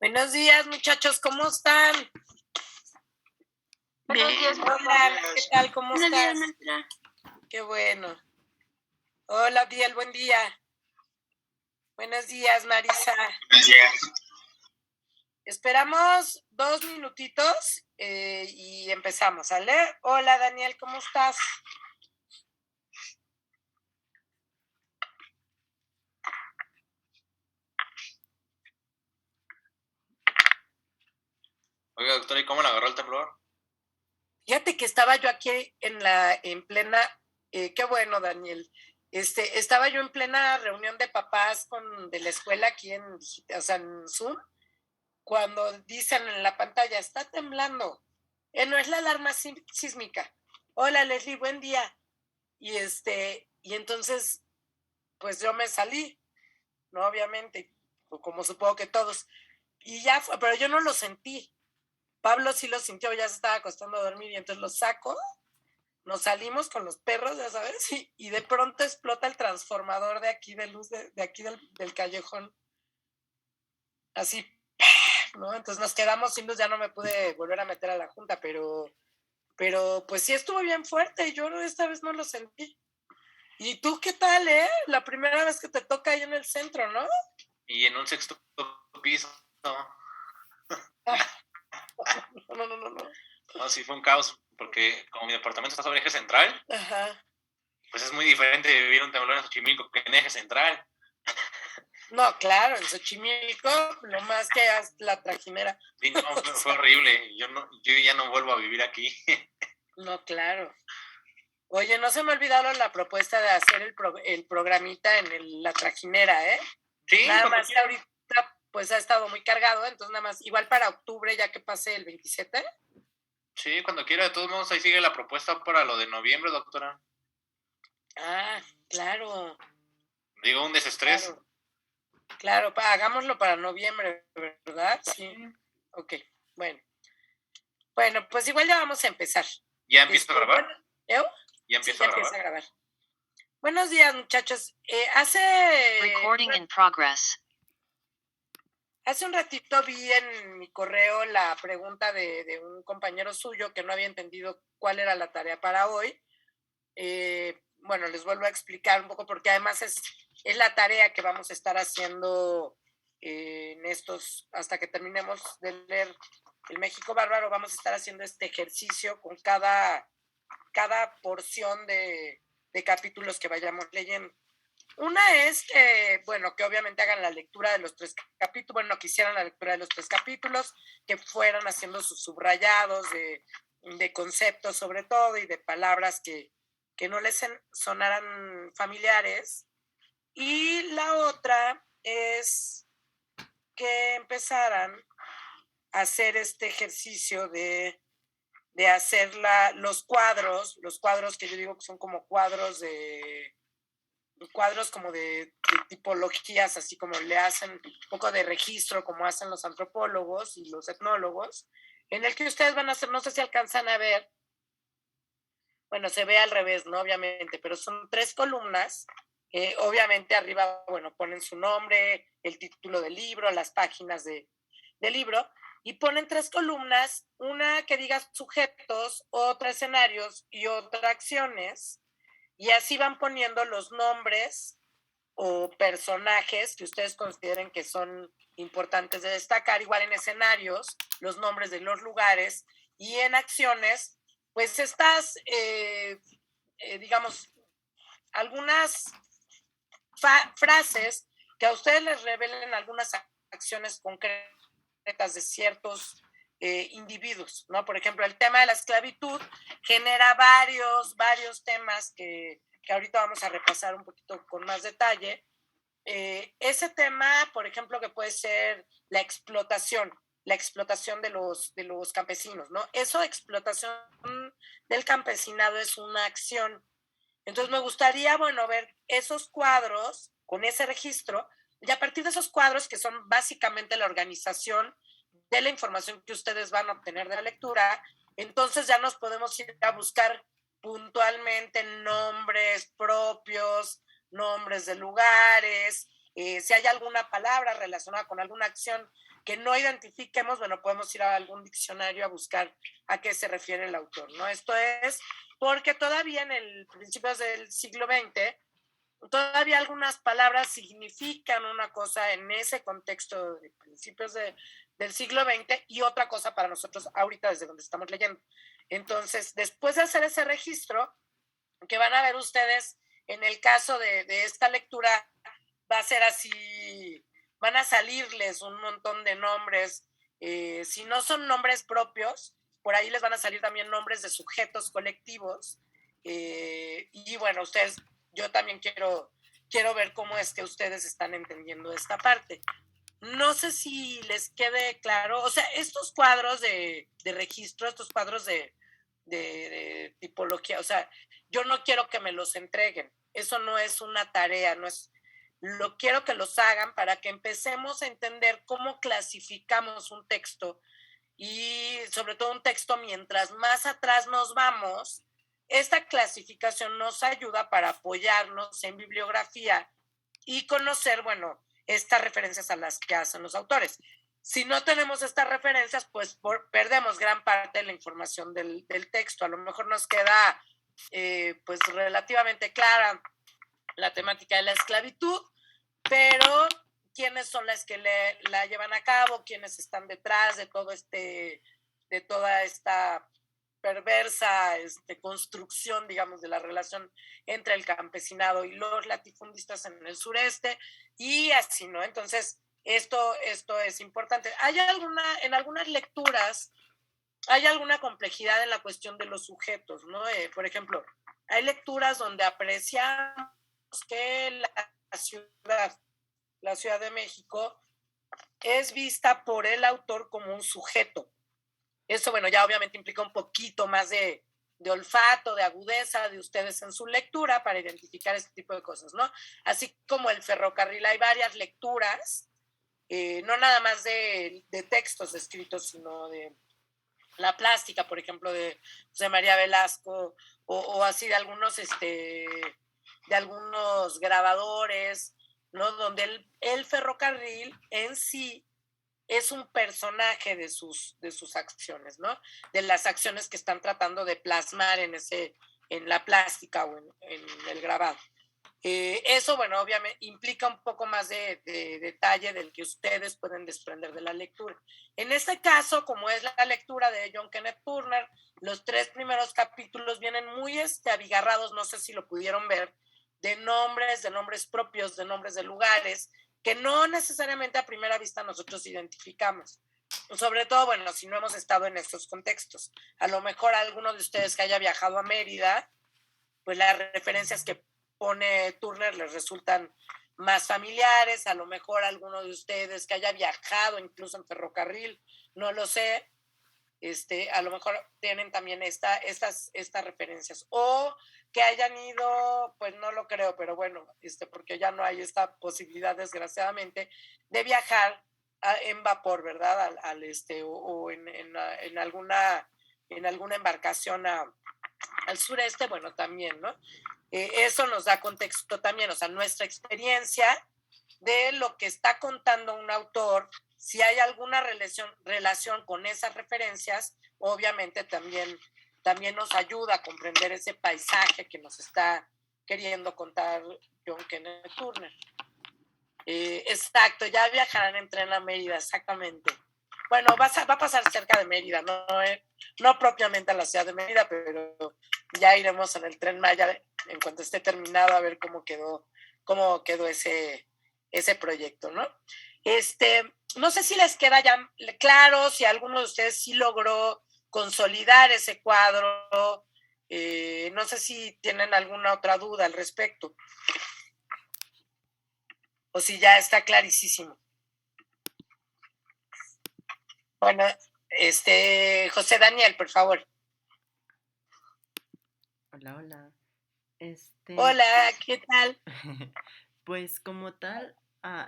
Buenos días, muchachos, ¿cómo están? Buenos días, Hola, ¿qué tal? ¿Cómo Buenos estás? días, maestra. Qué bueno. Hola, Biel, buen día. Buenos días, Marisa. Buenos días. Esperamos 2 minutitos y empezamos, ¿sale? Hola, Daniel, ¿cómo estás? Oiga, doctora, ¿y cómo le agarró el temblor? Fíjate que estaba yo aquí en plena, qué bueno, Daniel. Estaba yo en plena reunión de papás de la escuela aquí en Zoom, cuando dicen en la pantalla, está temblando. No es la alarma sísmica. Hola, Leslie, buen día. Y entonces, pues yo me salí, ¿no? Obviamente, como supongo que todos. Y ya fue, pero yo no lo sentí. Pablo sí lo sintió, ya se estaba acostando a dormir y entonces lo saco, nos salimos con los perros, ya sabes, y de pronto explota el transformador de aquí de luz, de aquí del callejón. Así, ¿no? Entonces nos quedamos sin luz, ya no me pude volver a meter a la junta, pero pues sí estuvo bien fuerte, yo esta vez no lo sentí. ¿Y tú qué tal, La primera vez que te toca ahí en el centro, ¿no? Y en un sexto piso. No. No, sí fue un caos, porque como mi departamento está sobre eje central, Ajá. pues es muy diferente vivir un temblor en Xochimilco que en eje central. No, claro, en Xochimilco, lo más que la trajinera. Sí, no, fue horrible. Yo ya no vuelvo a vivir aquí. No, claro. Oye, no se me ha olvidado la propuesta de hacer el programita en la trajinera, ¿eh? Sí, nada más que ahorita pues ha estado muy cargado, entonces nada más, igual para octubre, ya que pase el 27. Sí, cuando quiera. De todos modos, ahí sigue la propuesta para lo de noviembre, doctora. Ah, claro. Digo, un desestrés. Claro, hagámoslo para noviembre, ¿verdad? Sí. Ok, bueno. Bueno, pues igual ya vamos a empezar. ¿Ya empieza a grabar? Bueno, ¿Ya empieza a grabar? Buenos días, muchachos. Recording in progress. Hace un ratito vi en mi correo la pregunta de un compañero suyo que no había entendido cuál era la tarea para hoy. Bueno, les vuelvo a explicar un poco porque además es la tarea que vamos a estar haciendo en estos, hasta que terminemos de leer el México Bárbaro, vamos a estar haciendo este ejercicio con cada porción de capítulos que vayamos leyendo. Una es que, bueno, que obviamente hagan la lectura de los 3 capítulos, bueno, que hicieran la lectura de los 3 capítulos, que fueran haciendo sus subrayados de conceptos sobre todo y de palabras que no les sonaran familiares. Y la otra es que empezaran a hacer este ejercicio de hacer los cuadros que yo digo que son como cuadros como de tipologías, así como le hacen un poco de registro, como hacen los antropólogos y los etnólogos, en el que ustedes van a hacer, no sé si alcanzan a ver, bueno, se ve al revés, ¿no? Obviamente, pero son 3 columnas. Obviamente arriba, bueno, ponen su nombre, el título del libro, las páginas del libro, y ponen 3 columnas, una que diga sujetos, otra escenarios y otra acciones, y así van poniendo los nombres o personajes que ustedes consideren que son importantes de destacar, igual en escenarios, los nombres de los lugares, y en acciones, pues estas, digamos, algunas frases que a ustedes les revelen algunas acciones concretas de ciertos individuos, ¿no? Por ejemplo, el tema de la esclavitud genera varios temas que ahorita vamos a repasar un poquito con más detalle. Ese tema, por ejemplo, que puede ser la explotación de los campesinos, ¿no? Eso, explotación del campesinado, es una acción. Entonces me gustaría, bueno, ver esos cuadros con ese registro, y a partir de esos cuadros, que son básicamente la organización de la información que ustedes van a obtener de la lectura, entonces ya nos podemos ir a buscar puntualmente nombres propios, nombres de lugares, si hay alguna palabra relacionada con alguna acción que no identifiquemos, bueno, podemos ir a algún diccionario a buscar a qué se refiere el autor, ¿no? Esto es porque todavía en el principios del siglo XX, todavía algunas palabras significan una cosa en ese contexto de principios del siglo XX y otra cosa para nosotros ahorita desde donde estamos leyendo. Entonces, después de hacer ese registro, que van a ver ustedes en el caso de esta lectura, va a ser así, van a salirles un montón de nombres, si no son nombres propios, por ahí les van a salir también nombres de sujetos colectivos, y bueno, ustedes, yo también quiero ver cómo es que ustedes están entendiendo esta parte. No sé si les quede claro, o sea, estos cuadros de registro, estos cuadros de tipología, o sea, yo no quiero que me los entreguen, eso no es una tarea, no es, lo quiero que los hagan para que empecemos a entender cómo clasificamos un texto y sobre todo un texto mientras más atrás nos vamos, esta clasificación nos ayuda para apoyarnos en bibliografía y conocer, bueno, estas referencias a las que hacen los autores. Si no tenemos estas referencias, pues perdemos gran parte de la información del texto. A lo mejor nos queda pues relativamente clara la temática de la esclavitud, pero quiénes son las que la llevan a cabo, quiénes están detrás de todo de toda esta perversa construcción, digamos, de la relación entre el campesinado y los latifundistas en el sureste, y así, ¿no? Entonces, esto es importante. En algunas lecturas, hay alguna complejidad en la cuestión de los sujetos, ¿no? Por ejemplo, hay lecturas donde apreciamos que la Ciudad de México es vista por el autor como un sujeto. Eso, bueno, ya obviamente implica un poquito más de olfato, de agudeza de ustedes en su lectura para identificar este tipo de cosas, ¿no? Así como el ferrocarril, hay varias lecturas, no nada más de textos escritos, sino de la plástica, por ejemplo, de José María Velasco, o así de algunos, de algunos grabadores, ¿no? Donde el ferrocarril en sí es un personaje de sus acciones, ¿no? De las acciones que están tratando de plasmar en la plástica o en el grabado. Eso, bueno, obviamente implica un poco más de detalle del que ustedes pueden desprender de la lectura. En este caso, como es la lectura de John Kenneth Turner, los 3 primeros capítulos vienen muy abigarrados, no sé si lo pudieron ver, de nombres propios, de nombres de lugares, que no necesariamente a primera vista nosotros identificamos. Sobre todo, bueno, si no hemos estado en estos contextos. A lo mejor a alguno de ustedes que haya viajado a Mérida, pues las referencias que pone Turner les resultan más familiares, a lo mejor alguno de ustedes que haya viajado incluso en ferrocarril, no lo sé, a lo mejor tienen también estas referencias, o que hayan ido, pues no lo creo, pero bueno, porque ya no hay esta posibilidad, desgraciadamente, de viajar en vapor, ¿verdad? O en alguna embarcación al sureste, bueno, también, ¿no? Eso nos da contexto también, o sea, nuestra experiencia de lo que está contando un autor, si hay alguna relación con esas referencias, obviamente también nos ayuda a comprender ese paisaje que nos está queriendo contar John Kenneth Turner. Exacto, ya viajarán en tren a Mérida, exactamente. Bueno, va a pasar cerca de Mérida, no propiamente a la ciudad de Mérida, pero ya iremos en el Tren Maya en cuanto esté terminado a ver cómo quedó ese proyecto, ¿no? No sé si les queda ya claro, si alguno de ustedes sí logró consolidar ese cuadro, no sé si tienen alguna otra duda al respecto, o si ya está clarísimo. Bueno, José Daniel, por favor. Hola, hola. Hola, ¿qué tal? Pues como tal,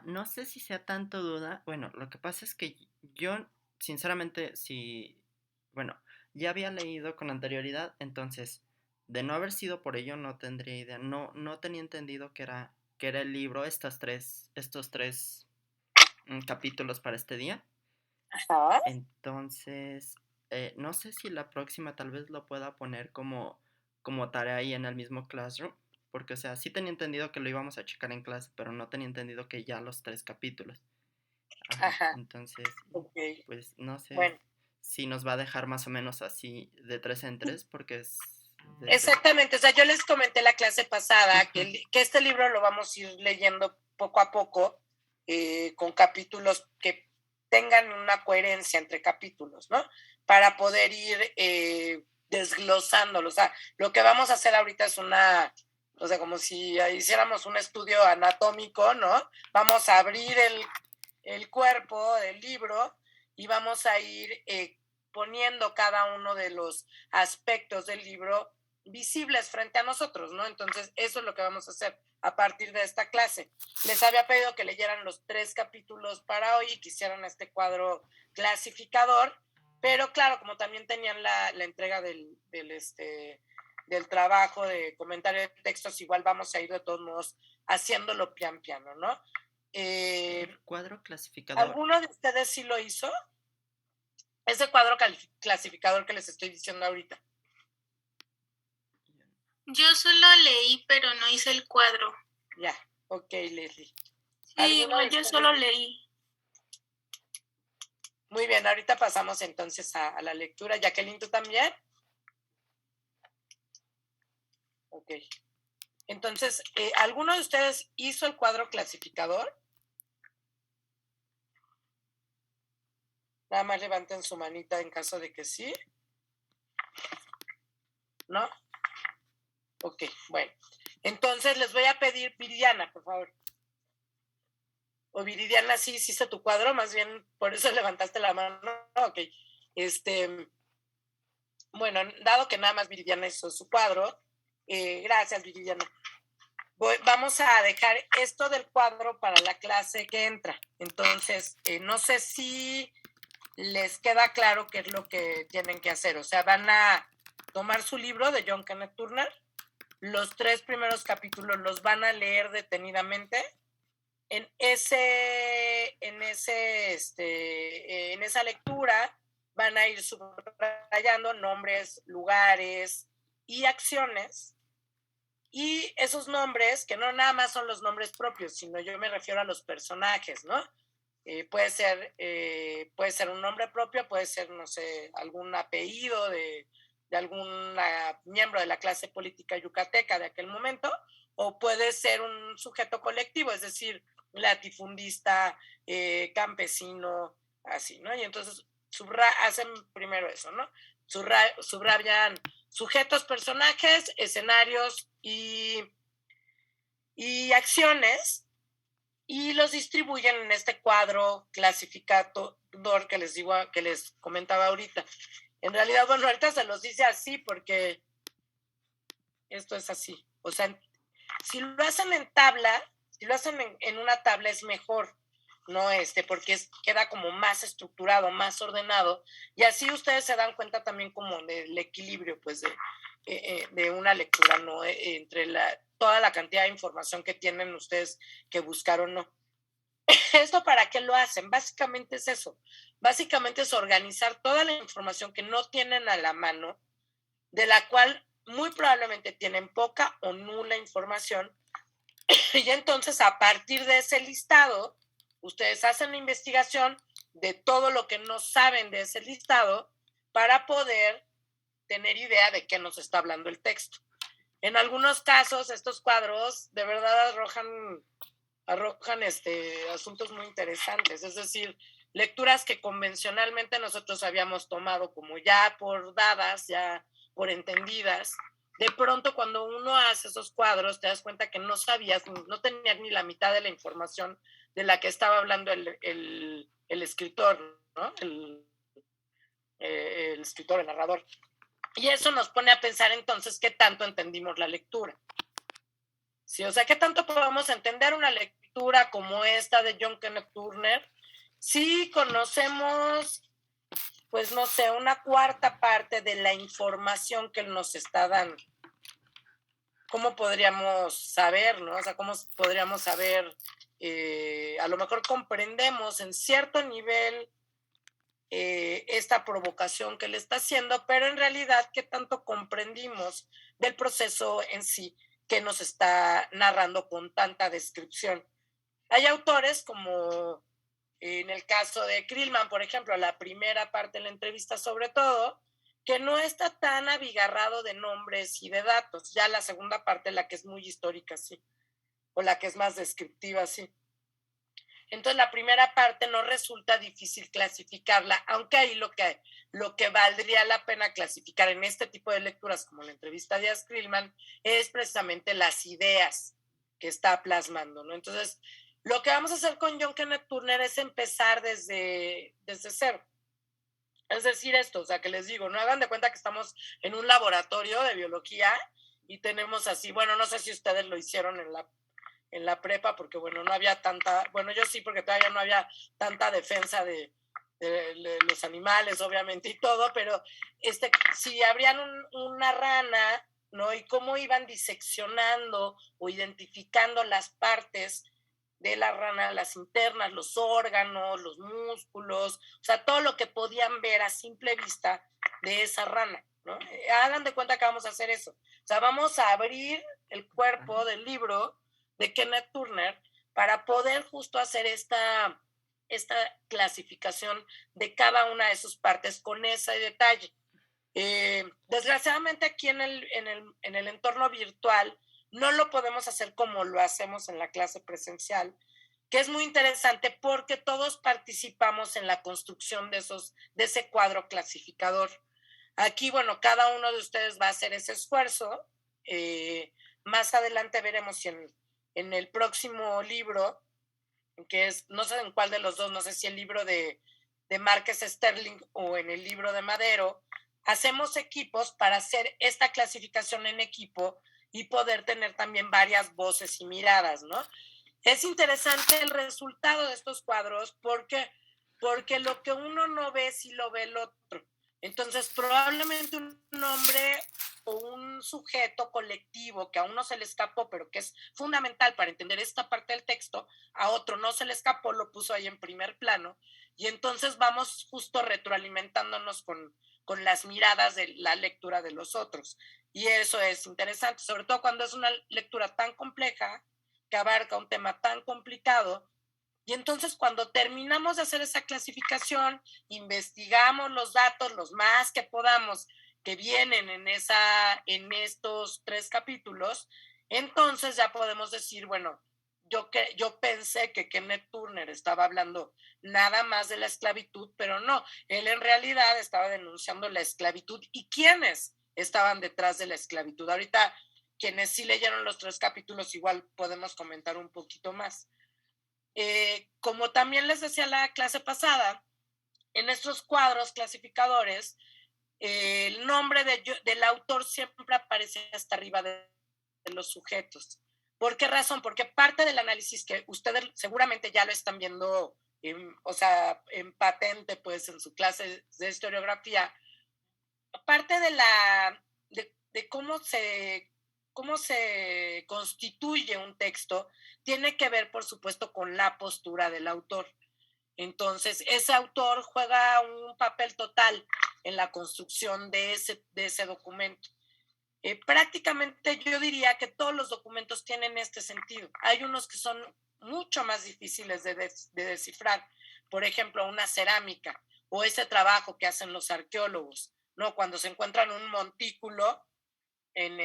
no sé si sea tanto duda. Bueno, lo que pasa es que yo, sinceramente, bueno, ya había leído con anterioridad, entonces, de no haber sido por ello, no tendría idea. No tenía entendido que era el libro, estos tres capítulos para este día. Ajá. Entonces, no sé si la próxima tal vez lo pueda poner como tarea ahí en el mismo Classroom, porque, o sea, sí tenía entendido que lo íbamos a checar en clase, pero no tenía entendido que ya los 3 capítulos. Ajá, Ajá. entonces, Ok. pues no sé Bueno, si nos va a dejar más o menos así de 3 en 3, porque es desde... exactamente. O sea, yo les comenté la clase pasada Ujú, que este libro lo vamos a ir leyendo poco a poco, con capítulos que tengan una coherencia entre capítulos, ¿no? Para poder ir desglosándolo. O sea, lo que vamos a hacer ahorita es o sea, como si hiciéramos un estudio anatómico, ¿no? Vamos a abrir el cuerpo del libro y vamos a ir poniendo cada uno de los aspectos del libro visibles frente a nosotros, ¿no? Entonces, eso es lo que vamos a hacer a partir de esta clase. Les había pedido que leyeran los 3 capítulos para hoy y que hicieran este cuadro clasificador, pero claro, como también tenían la entrega del trabajo de comentario de textos, igual vamos a ir de todos modos haciéndolo pian piano, ¿no? el cuadro clasificador. ¿Alguno de ustedes sí lo hizo? Ese cuadro clasificador que les estoy diciendo ahorita. Yo solo leí, pero no hice el cuadro. Ya, ok, Leslie. Sí, igual yo solo leí. Muy bien, ahorita pasamos entonces a la lectura. Jacqueline, ¿tú también? Ok. Entonces, ¿alguno de ustedes hizo el cuadro clasificador? Nada más levanten su manita en caso de que sí. ¿No? Ok, bueno. Entonces les voy a pedir, Viridiana, por favor. O Viridiana, sí hizo tu cuadro, más bien por eso levantaste la mano. Ok. Bueno, dado que nada más Viridiana hizo su cuadro, gracias, Viridiana. Vamos a dejar esto del cuadro para la clase que entra. Entonces, no sé si les queda claro qué es lo que tienen que hacer. O sea, van a tomar su libro de John Kenneth Turner, los 3 primeros capítulos los van a leer detenidamente. En esa lectura van a ir subrayando nombres, lugares y acciones. Y esos nombres, que no nada más son los nombres propios, sino yo me refiero a los personajes, ¿no? Puede ser un nombre propio, puede ser, no sé, algún apellido de algún miembro de la clase política yucateca de aquel momento, o puede ser un sujeto colectivo, es decir, latifundista, campesino, así, ¿no? Y entonces hacen primero eso, ¿no? Subrayan sujetos, personajes, escenarios y acciones, y los distribuyen en este cuadro clasificador que les digo, que les comentaba ahorita. En realidad, bueno, ahorita se los dice así porque esto es así. O sea, si lo hacen en tabla, si lo hacen en una tabla es mejor, ¿no? Porque queda como más estructurado, más ordenado, y así ustedes se dan cuenta también como del equilibrio, pues, de una lectura, ¿no? Entre toda la cantidad de información que tienen ustedes que buscar o no. ¿Esto para qué lo hacen? Básicamente es eso. Básicamente es organizar toda la información que no tienen a la mano, de la cual muy probablemente tienen poca o nula información. Y entonces, a partir de ese listado, ustedes hacen la investigación de todo lo que no saben de ese listado para poder tener idea de qué nos está hablando el texto. En algunos casos, estos cuadros de verdad arrojan asuntos muy interesantes, es decir, lecturas que convencionalmente nosotros habíamos tomado como ya por dadas, ya por entendidas. De pronto, cuando uno hace esos cuadros, te das cuenta que no sabías, no tenías ni la mitad de la información de la que estaba hablando el escritor, ¿no? El escritor, el narrador. Y eso nos pone a pensar entonces qué tanto entendimos la lectura. Sí, o sea, ¿qué tanto podemos entender una lectura como esta de John Kenneth Turner si conocemos, pues no sé, una cuarta parte de la información que él nos está dando? ¿Cómo podríamos saber, no? O sea, ¿cómo podríamos saber? A lo mejor comprendemos en cierto nivel esta provocación que le está haciendo, pero en realidad, ¿qué tanto comprendimos del proceso en sí que nos está narrando con tanta descripción? Hay autores como en el caso de Krillman, por ejemplo, la primera parte de la entrevista sobre todo, que no está tan abigarrado de nombres y de datos. Ya la segunda parte, la que es muy histórica, sí, o la que es más descriptiva, sí. Entonces la primera parte no resulta difícil clasificarla, aunque ahí lo que valdría la pena clasificar en este tipo de lecturas, como la entrevista de Krillman, es precisamente las ideas que está plasmando, ¿no? Entonces, lo que vamos a hacer con John Kenneth Turner es empezar desde cero. Es decir, esto, o sea, que les digo, no hagan de cuenta que estamos en un laboratorio de biología y tenemos así, bueno, no sé si ustedes lo hicieron en la prepa, porque bueno, no había tanta, bueno, yo sí, porque todavía no había tanta defensa de los animales, obviamente, y todo, pero si abrían una rana, ¿no? Y cómo iban diseccionando o identificando las partes de la rana, las internas, los órganos, los músculos, o sea, todo lo que podían ver a simple vista de esa rana, ¿no? Hagan de cuenta que vamos a hacer eso. O sea, vamos a abrir el cuerpo del libro de Kenneth Turner para poder justo hacer esta clasificación de cada una de sus partes con ese detalle. Desgraciadamente aquí en el entorno virtual no lo podemos hacer como lo hacemos en la clase presencial, que es muy interesante porque todos participamos en la construcción de ese cuadro clasificador. Aquí, bueno, cada uno de ustedes va a hacer ese esfuerzo. Más adelante veremos si en el próximo libro, que es, no sé en cuál de los dos, no sé si el libro de Márquez Sterling o en el libro de Madero, hacemos equipos para hacer esta clasificación en equipo y poder tener también varias voces y miradas, ¿no? Es interesante el resultado de estos cuadros porque lo que uno no ve sí lo ve el otro. Entonces, probablemente un nombre o un sujeto colectivo que a uno se le escapó, pero que es fundamental para entender esta parte del texto, a otro no se le escapó, lo puso ahí en primer plano, y entonces vamos justo retroalimentándonos con las miradas de la lectura de los otros. Y eso es interesante, sobre todo cuando es una lectura tan compleja, que abarca un tema tan complicado. Y entonces cuando terminamos de hacer esa clasificación, investigamos los datos, los más que podamos, que vienen en estos 3 capítulos, entonces ya podemos decir, bueno, yo pensé que Kenneth Turner estaba hablando nada más de la esclavitud, pero no, él en realidad estaba denunciando la esclavitud y quiénes estaban detrás de la esclavitud. Ahorita, quienes sí leyeron los 3 capítulos, igual podemos comentar un poquito más. Como también les decía la clase pasada, en estos cuadros clasificadores, el nombre del autor siempre aparece hasta arriba de los sujetos. ¿Por qué razón? Porque parte del análisis que ustedes seguramente ya lo están viendo, o sea, en patente, pues en su clase de historiografía, parte de cómo se constituye un texto tiene que ver, por supuesto, con la postura del autor. Entonces, ese autor juega un papel total en la construcción de ese documento. Prácticamente yo diría que todos los documentos tienen este sentido. Hay unos que son mucho más difíciles de descifrar. Por ejemplo, una cerámica o ese trabajo que hacen los arqueólogos, ¿no? Cuando se encuentran un montículo en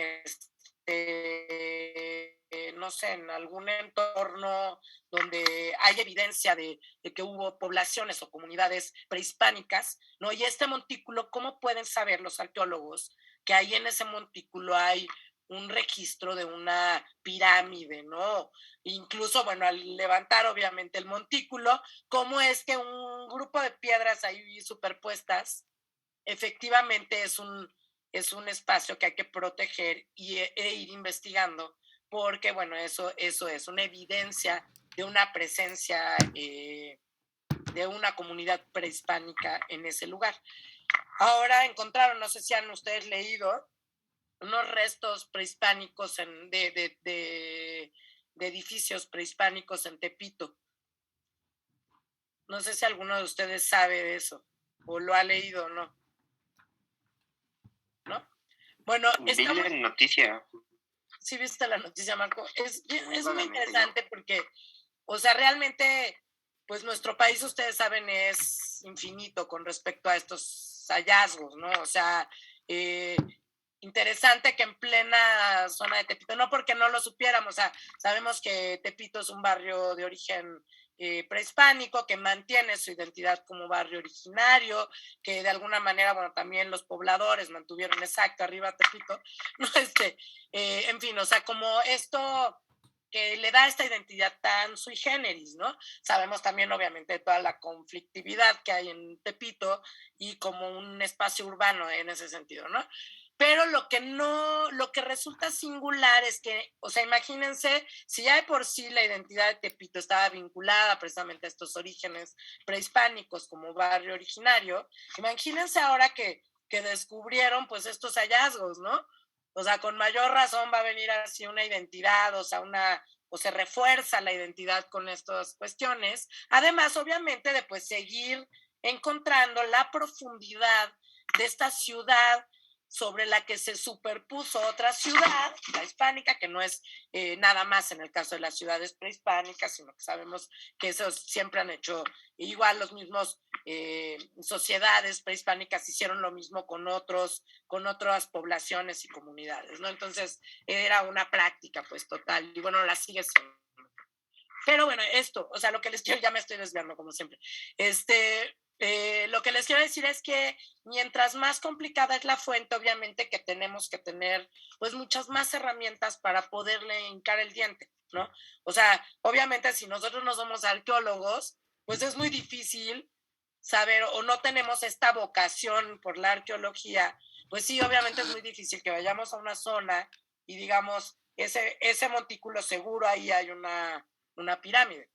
no sé, en algún entorno donde hay evidencia de que hubo poblaciones o comunidades prehispánicas, ¿no? Y este montículo, ¿cómo pueden saber los arqueólogos que ahí en ese montículo hay un registro de una pirámide, ¿no? Incluso, bueno, al levantar obviamente el montículo, ¿cómo es que un grupo de piedras ahí superpuestas efectivamente es un espacio que hay que proteger e ir investigando, porque bueno, eso es una evidencia de una presencia de una comunidad prehispánica en ese lugar. Ahora encontraron, no sé si han ustedes leído, unos restos prehispánicos de edificios prehispánicos en Tepito. No sé si alguno de ustedes sabe de eso. o lo ha leído, ¿no? ¿No? Bueno, Vi la noticia. ¿Sí viste la noticia, Marco? Es muy interesante porque, o sea, realmente, pues nuestro país, ustedes saben, es infinito con respecto a estos hallazgos, ¿no? O sea, interesante que en plena zona de Tepito, no porque no lo supiéramos, o sea, sabemos que Tepito es un barrio de origen prehispánico, que mantiene su identidad como barrio originario, que de alguna manera, bueno, también los pobladores mantuvieron exacto arriba Tepito, ¿no? En fin, o sea, como esto que le da esta identidad tan sui generis, ¿no? Sabemos también, obviamente, toda la conflictividad que hay en Tepito y como un espacio urbano en ese sentido, ¿no? Pero lo que resulta singular es que, o sea, imagínense, si ya de por sí la identidad de Tepito estaba vinculada precisamente a estos orígenes prehispánicos como barrio originario, imagínense ahora que descubrieron pues estos hallazgos, ¿no? O sea, con mayor razón va a venir así una identidad, o sea, o se refuerza la identidad con estas cuestiones. Además, obviamente, de pues seguir encontrando la profundidad de esta ciudad sobre la que se superpuso otra ciudad, la hispánica, que no es nada más en el caso de las ciudades prehispánicas, sino que sabemos que esos siempre han hecho, igual los mismos sociedades prehispánicas hicieron lo mismo con otras poblaciones y comunidades, ¿no? Entonces era una práctica pues total, y bueno, la sigue siendo. Pero bueno, esto, o sea, lo que les quiero, ya me estoy desviando como siempre, lo que les quiero decir es que mientras más complicada es la fuente, obviamente que tenemos que tener pues muchas más herramientas para poderle hincar el diente, ¿no? O sea, obviamente si nosotros no somos arqueólogos, pues es muy difícil saber o no tenemos esta vocación por la arqueología, pues sí, obviamente es muy difícil que vayamos a una zona y digamos, ese montículo seguro ahí hay una pirámide.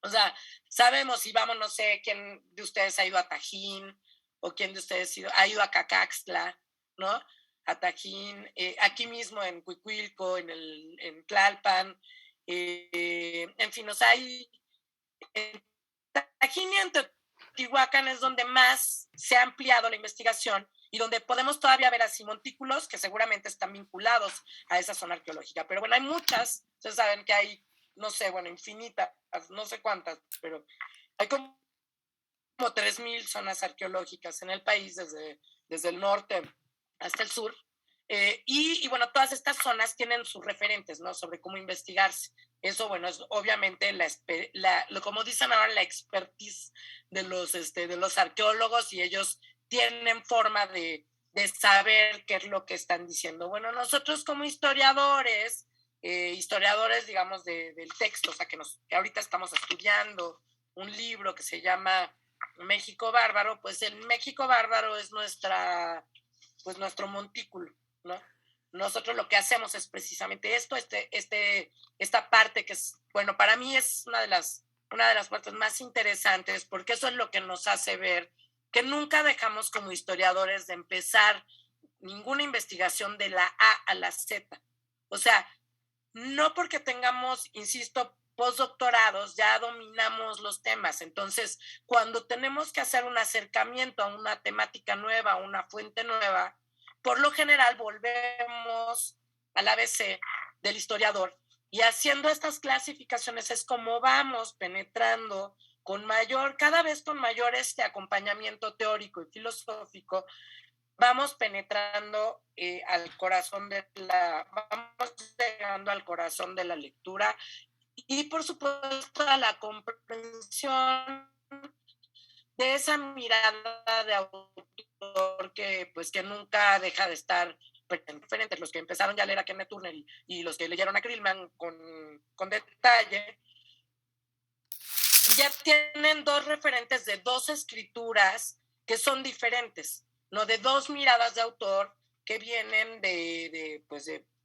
O sea, sabemos si vamos, no sé, quién de ustedes ha ido a Tajín o quién de ustedes ha ido a Cacaxtla, ¿no? A Tajín, aquí mismo en Cuicuilco, en Tlalpan, en fin, o sea, hay en Tajín y en Teotihuacán es donde más se ha ampliado la investigación y donde podemos todavía ver así montículos que seguramente están vinculados a esa zona arqueológica. Pero bueno, hay muchas, ustedes saben que hay, no sé, bueno, infinitas, no sé cuántas, pero hay como 3,000 zonas arqueológicas en el país, desde el norte hasta el sur. Y bueno, todas estas zonas tienen sus referentes, ¿no? Sobre cómo investigarse. Eso, bueno, es obviamente como dicen ahora, la expertise de los arqueólogos, y ellos tienen forma de saber qué es lo que están diciendo. Bueno, nosotros como historiadores, digamos, del texto, o sea, que ahorita estamos estudiando un libro que se llama México Bárbaro, pues el México Bárbaro es nuestro montículo, ¿no? Nosotros lo que hacemos es precisamente esto, esta parte que es, bueno, para mí es una de las partes más interesantes, porque eso es lo que nos hace ver que nunca dejamos como historiadores de empezar ninguna investigación de la A a la Z. O sea, no porque tengamos, insisto, postdoctorados, ya dominamos los temas. Entonces, cuando tenemos que hacer un acercamiento a una temática nueva, a una fuente nueva, por lo general volvemos al ABC del historiador, y haciendo estas clasificaciones es como vamos penetrando cada vez con mayor acompañamiento teórico y filosófico, vamos penetrando vamos llegando al corazón de la lectura y por supuesto a la comprensión de esa mirada de autor que nunca deja de estar diferentes. Los que empezaron ya a leer a Kenneth Turner y los que leyeron a Krillman con detalle, ya tienen dos referentes de dos escrituras que son diferentes, ¿no? De dos miradas de autor que vienen de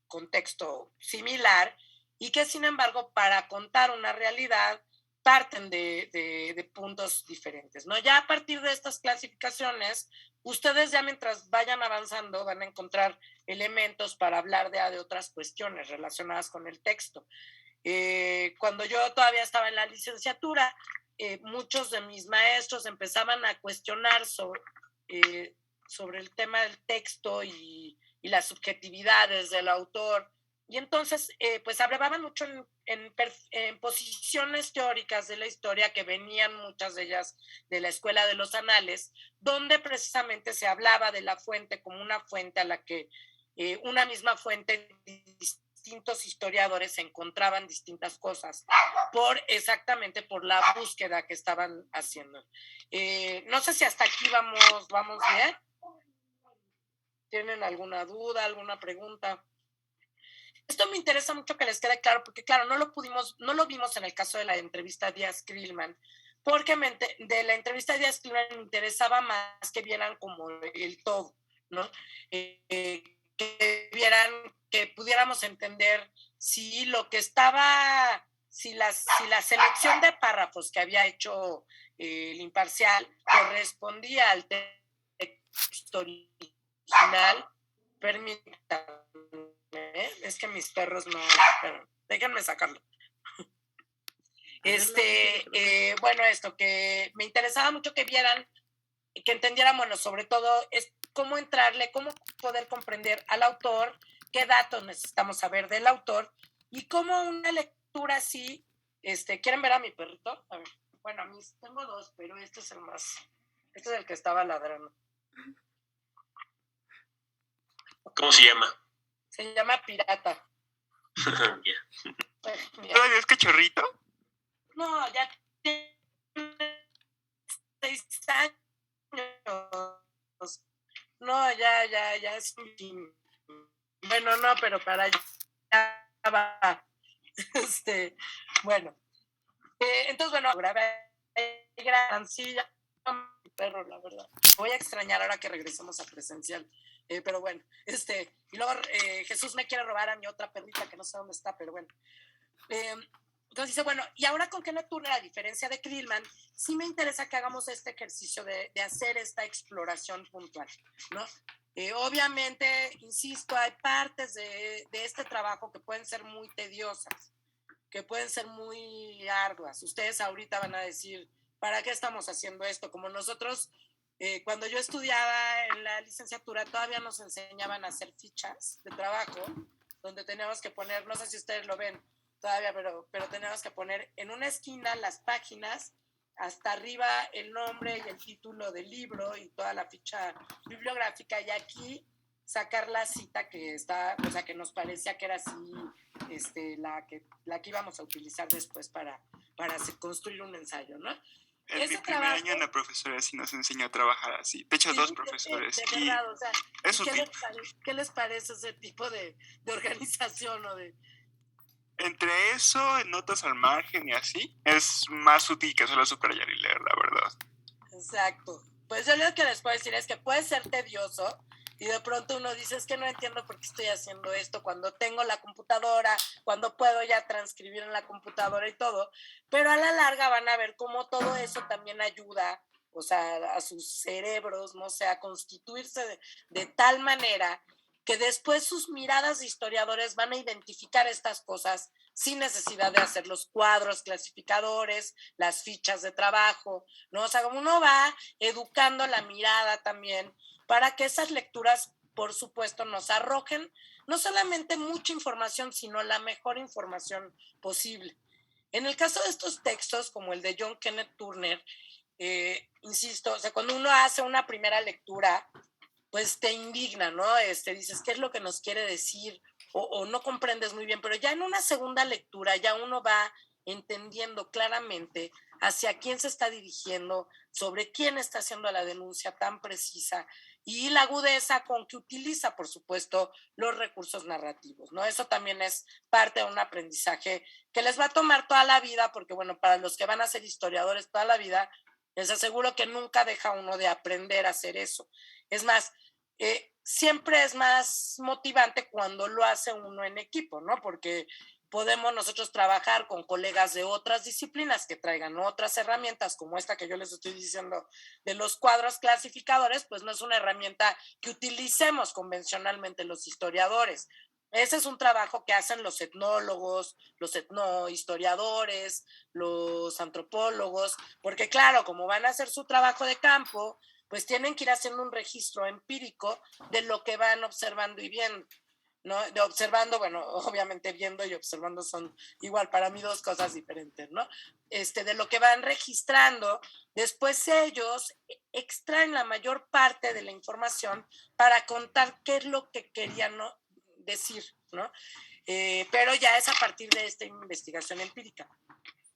contexto similar y que, sin embargo, para contar una realidad parten de puntos diferentes, ¿no? Ya a partir de estas clasificaciones, ustedes ya mientras vayan avanzando van a encontrar elementos para hablar de otras cuestiones relacionadas con el texto. Cuando yo todavía estaba en la licenciatura, muchos de mis maestros empezaban a cuestionar sobre el tema del texto y las subjetividades del autor. Y entonces, pues hablaban mucho en posiciones teóricas de la historia que venían muchas de ellas de la escuela de los anales, donde precisamente se hablaba de la fuente como una fuente a la que una misma fuente, distintos historiadores encontraban distintas cosas exactamente por la búsqueda que estaban haciendo. No sé si hasta aquí vamos bien. ¿Tienen alguna duda, alguna pregunta? Esto me interesa mucho que les quede claro, porque claro, no lo vimos en el caso de la entrevista a Díaz-Krillman, porque de la entrevista a Díaz-Krillman me interesaba más que vieran como el todo, ¿no? Que vieran, que pudiéramos entender si lo que estaba, si la selección de párrafos que había hecho el imparcial correspondía al texto original. Permítanme, es que mis perros no, pero déjenme sacarlo. Bueno, esto, que me interesaba mucho que vieran, que entendieran, bueno, sobre todo es cómo entrarle, cómo poder comprender al autor, qué datos necesitamos saber del autor y cómo una lectura así, ¿quieren ver a mi perrito? A ver, bueno, tengo dos, pero este es el que estaba ladrando. ¿Cómo se llama? Se llama Pirata. ¿Todavía es cachorrito? No, ya tiene 6 años. No, ya es un... Bueno, no, pero para allá va. Bueno. Entonces, bueno, grancilla, perro, la verdad. Voy a extrañar ahora que regresemos a presencial. Pero bueno, y luego Jesús me quiere robar a mi otra perrita que no sé dónde está, pero bueno. Entonces dice, bueno, y ahora con Kenneth Turner, a diferencia de Krillman, sí me interesa que hagamos este ejercicio de hacer esta exploración puntual, ¿no? Obviamente, insisto, hay partes de este trabajo que pueden ser muy tediosas, que pueden ser muy arduas. Ustedes ahorita van a decir, ¿para qué estamos haciendo esto? Como nosotros, cuando yo estudiaba en la licenciatura, todavía nos enseñaban a hacer fichas de trabajo, donde teníamos que poner, no sé si ustedes lo ven todavía, pero teníamos que poner en una esquina las páginas, hasta arriba el nombre y el título del libro y toda la ficha bibliográfica, y aquí sacar la cita que está, o sea, que nos parecía que era así, la que íbamos a utilizar después para construir un ensayo, ¿no? En mi primer año la profesora sí nos enseñó a trabajar así. De hecho, sí, 2 profesores. De verdad, o sea, es ¿qué les parece ese tipo de organización o de...? Entre eso, notas al margen y así, es más útil que solo subrayar y leer, la verdad. Exacto. Pues yo lo que les puedo decir es que puede ser tedioso y de pronto uno dice, es que no entiendo por qué estoy haciendo esto cuando tengo la computadora, cuando puedo ya transcribir en la computadora y todo, pero a la larga van a ver cómo todo eso también ayuda, o sea, a sus cerebros, no sé, a constituirse de tal manera que después sus miradas de historiadores van a identificar estas cosas sin necesidad de hacer los cuadros clasificadores, las fichas de trabajo, ¿no? O sea, uno va educando la mirada también para que esas lecturas, por supuesto, nos arrojen no solamente mucha información, sino la mejor información posible. En el caso de estos textos, como el de John Kenneth Turner, insisto, o sea, cuando uno hace una primera lectura, pues te indigna, ¿no? Dices, ¿qué es lo que nos quiere decir? O no comprendes muy bien, pero ya en una segunda lectura ya uno va entendiendo claramente hacia quién se está dirigiendo, sobre quién está haciendo la denuncia tan precisa y la agudeza con que utiliza, por supuesto, los recursos narrativos, ¿no? Eso también es parte de un aprendizaje que les va a tomar toda la vida, porque, bueno, para los que van a ser historiadores toda la vida, les aseguro que nunca deja uno de aprender a hacer eso. Es más, siempre es más motivante cuando lo hace uno en equipo, ¿no? Porque podemos nosotros trabajar con colegas de otras disciplinas que traigan otras herramientas, como esta que yo les estoy diciendo de los cuadros clasificadores, pues no es una herramienta que utilicemos convencionalmente los historiadores, Ese es un trabajo que hacen los etnólogos, los etnohistoriadores, los antropólogos, porque claro, como van a hacer su trabajo de campo, pues tienen que ir haciendo un registro empírico de lo que van observando y viendo, ¿no? De observando, bueno, obviamente viendo y observando son igual para mí dos cosas diferentes, ¿no? De lo que van registrando, después ellos extraen la mayor parte de la información para contar qué es lo que querían, ¿no?, decir, ¿no? Pero ya es a partir de esta investigación empírica.